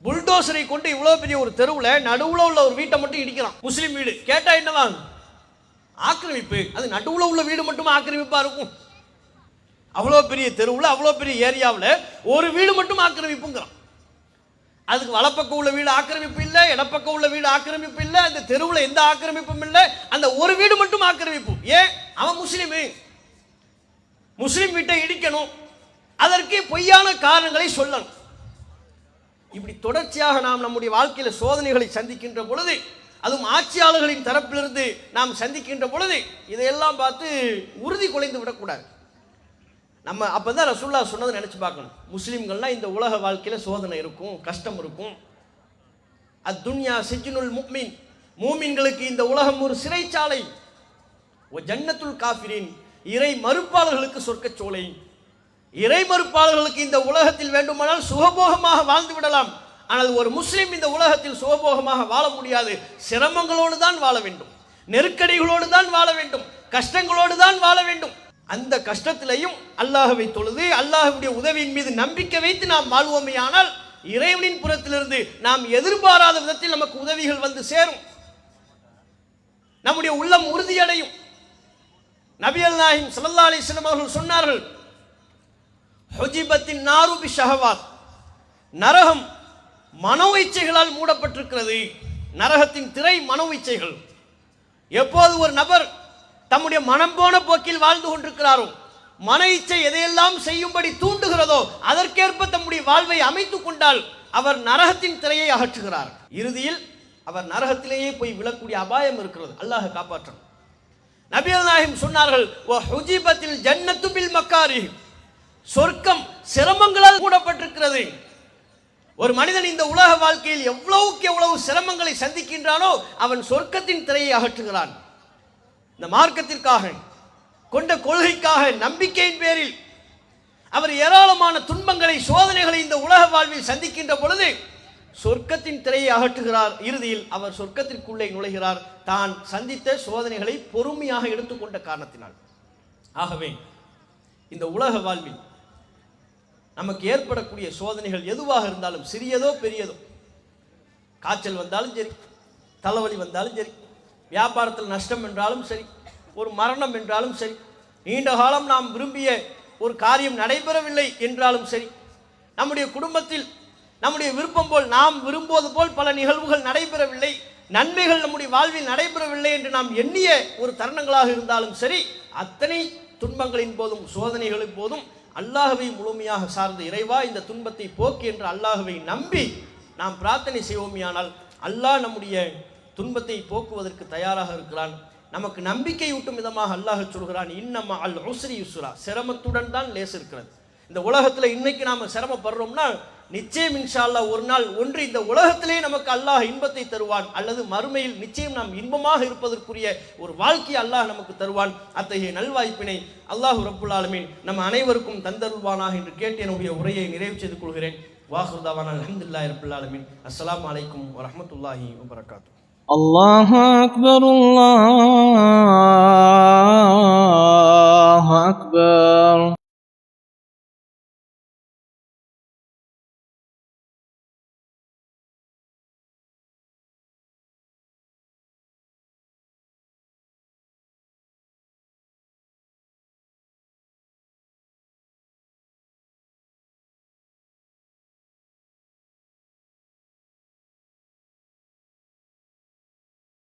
புல்டோசரை கொண்டு இவ்வளவு பெரிய ஒரு தெருவில் நடுவுல உள்ள ஒரு வீட்டை மட்டும் இடிக்கிறான், முஸ்லிம் வீடு. கேட்டா என்னவா? ஆக்கிரமிப்பு. அது நடுவுல உள்ள வீடு மட்டும் ஆக்கிரமிப்பா இருக்கும்? அவ்வளோ பெரிய தெருவில் அவ்வளோ பெரிய ஏரியாவில் ஒரு வீடு மட்டும் ஆக்கிரமிப்புங்கிறான். அதுக்கு வலப்பக்கம் உள்ள வீடு ஆக்கிரமிப்பு இல்லை, இடப்பக்கம் உள்ள வீடு ஆக்கிரமிப்பு இல்லை, அந்த தெருவில் எந்த ஆக்கிரமிப்பும் இல்லை, அந்த ஒரு வீடு மட்டும் ஆக்கிரமிப்பு. ஏன்? அவன் முஸ்லிம், முஸ்லிம் வீட்டை இடிக்கணும், அதற்கு பொய்யான காரணங்களை சொல்லணும். இப்படி தொடர்ச்சியாக நாம் நம்முடைய வாழ்க்கையில் சோதனைகளை சந்திக்கின்ற பொழுது, அதுவும் ஆட்சியாளர்களின் தரப்பிலிருந்து நாம் சந்திக்கின்ற பொழுது, இதையெல்லாம் பார்த்து உறுதி குலைந்து விடக்கூடாது. நம்ம அப்பதான் ரசூலுல்லாஹ் சொன்னதை நினைச்சு பார்க்கணும். முஸ்லிம்கள்லாம் இந்த உலக வாழ்க்கையில சோதனை இருக்கும், கஷ்டம் இருக்கும். அத்துன்யா சிஜ்னுல் முஃமின், மூமின்களுக்கு இந்த உலகம் ஒரு சிறைச்சாலை. ஒ ஜன்னத்துல் காஃபிரின், இறை மறுப்பாளர்களுக்கு சொர்க்கச்சோலை. இறை மறுப்பாளர்களுக்கு இந்த உலகத்தில் வேண்டுமானால் சுகபோகமாக வாழ்ந்து விடலாம், ஆனால் ஒரு முஸ்லிம் இந்த உலகத்தில் சுகபோகமாக வாழ முடியாது. சிரமங்களோடு தான் வாழ வேண்டும், நெருக்கடிகளோடு தான் வாழ வேண்டும், கஷ்டங்களோடு தான் வாழ வேண்டும். அந்த கஷ்டத்திலையும் அல்லாஹ்வை தொழுது அல்லாஹ்வுடைய உதவியின் மீது நம்பிக்கை வைத்து நாம் வாழ்வோமேயானால் இறைவனின் புறத்திலிருந்து நாம் எதிர்பாராத விதத்தில் நமக்கு உதவிகள் வந்து சேரும், நம்முடைய உள்ளம் உறுதியடையும். நபிகள் நாயகம் ஸல்லல்லாஹு அலைஹி வஸல்லம் அவர்கள் சொன்னார்கள், ஹுஜிபத்தின் நாரு பி ஷஹவாத், நரகம் மனோ இச்சைகளால் மூடப்பட்டிருக்கிறது. நரகத்தின் திரை மனோ இச்சைகள். எப்போது ஒரு நபர் தம்முடைய மனம் போன போக்கில் வாழ்ந்து கொண்டிருக்கிறாரோ, மன இச்சை எதையெல்லாம் செய்யும்படி தூண்டுகிறதோ அதற்கேற்ப தம்முடைய வாழ்வை அமைத்துக் கொண்டால் அவர் நரகத்தின் திரையை அகற்றுகிறார். இறுதியில் அவர் நரகத்திலேயே போய் விழக்கூடிய அபாயம் இருக்கிறது. அல்லாஹ் காப்பாற்றணும். நபிகள் நாயகம் சொன்னார்கள், ஹுஜிபத்தில் ஜன்னத்து பில் மக்காரி, சொர்க்கம் சிரமங்களால் மூடப்பட்டிருக்கிறது. ஒரு மனிதன் இந்த உலக வாழ்க்கையில் எவ்வளவுக்கு எவ்வளவு சிரமங்களை சந்திக்கின்றானோ அவன் சொர்க்கத்தின் திரையை அகற்றுகிறான். இந்த மார்க்கத்திற்காக கொண்ட கொள்கைக்காக நம்பிக்கையின் பேரில் அவர் ஏராளமான துன்பங்களை சோதனைகளை இந்த உலக வாழ்வில் சந்திக்கின்ற பொழுது சொர்க்கத்தின் திரையை அகற்றுகிறார். இறுதியில் அவர் சொர்க்கத்திற்குள்ளே நுழைகிறார், தான் சந்தித்த சோதனைகளை பொறுமையாக எடுத்துக்கொண்ட காரணத்தினால். ஆகவே இந்த உலக வாழ்வில் நமக்கு ஏற்படக்கூடிய சோதனைகள் எதுவாக இருந்தாலும், சிறியதோ பெரியதோ, காய்ச்சல் வந்தாலும் சரி, தலைவலி வந்தாலும் சரி, வியாபாரத்தில் நஷ்டம் என்றாலும் சரி, ஒரு மரணம் என்றாலும் சரி, நீண்ட காலம் நாம் விரும்பிய ஒரு காரியம் நடைபெறவில்லை என்றாலும் சரி, நம்முடைய குடும்பத்தில் நம்முடைய விருப்பம் போல் நாம் விரும்புவது போல் பல நிகழ்வுகள் நடைபெறவில்லை, நன்மைகள் நம்முடைய வாழ்வில் நடைபெறவில்லை என்று நாம் எண்ணிய ஒரு தருணங்களாக இருந்தாலும் சரி, அத்தனை துன்பங்களின் போதும் சோதனைகளின் போதும் அல்லாஹ்வை முழுமையாக சார்ந்த இறைவா இந்த துன்பத்தை போக்கு என்று அல்லாஹ்வை நம்பி நாம் பிரார்த்தனை செய்வோமையானால் அல்லாஹ் நம்முடைய துன்பத்தை போக்குவதற்கு தயாராக இருக்கிறான். நமக்கு நம்பிக்கை ஊட்டும் விதமாக அல்லாஹ் சொல்கிறான், இன்னமா அல் உஸ்ரி யுஸ்ரா, சிரமத்துடன் தான் லேஸ் இருக்கிறது. இந்த உலகத்தில் இன்னைக்கு நாம் சிரமப்படுறோம்னா நிச்சயம் இன்ஷா அல்லாஹ் ஒரு நாள் ஒன்று இந்த உலகத்திலே நமக்கு அல்லாஹ் இன்பத்தை தருவான், அல்லது மறுமையில் நிச்சயம் நாம் இன்பமாக இருப்பதற்குரிய ஒரு வாழ்க்கையை அல்லாஹ் நமக்கு தருவான். அத்தகைய நல்வாய்ப்பினை அல்லாஹ் ரப்புல் ஆலமீன் நம்ம அனைவருக்கும் தந்தருள்வானாக என்று கேட்டு என்னுடைய உரையை நிறைவு செய்து கொள்கிறேன். வாஹிரு தஅவானா அல்ஹம்துலில்லாஹி ரப்பில் ஆலமீன். அஸ்ஸலாமு அலைக்கும் வரஹ்மத்துல்லாஹி வபரகாத்துஹு. அல்லாஹு அக்பர், அல்லாஹு அக்பர்.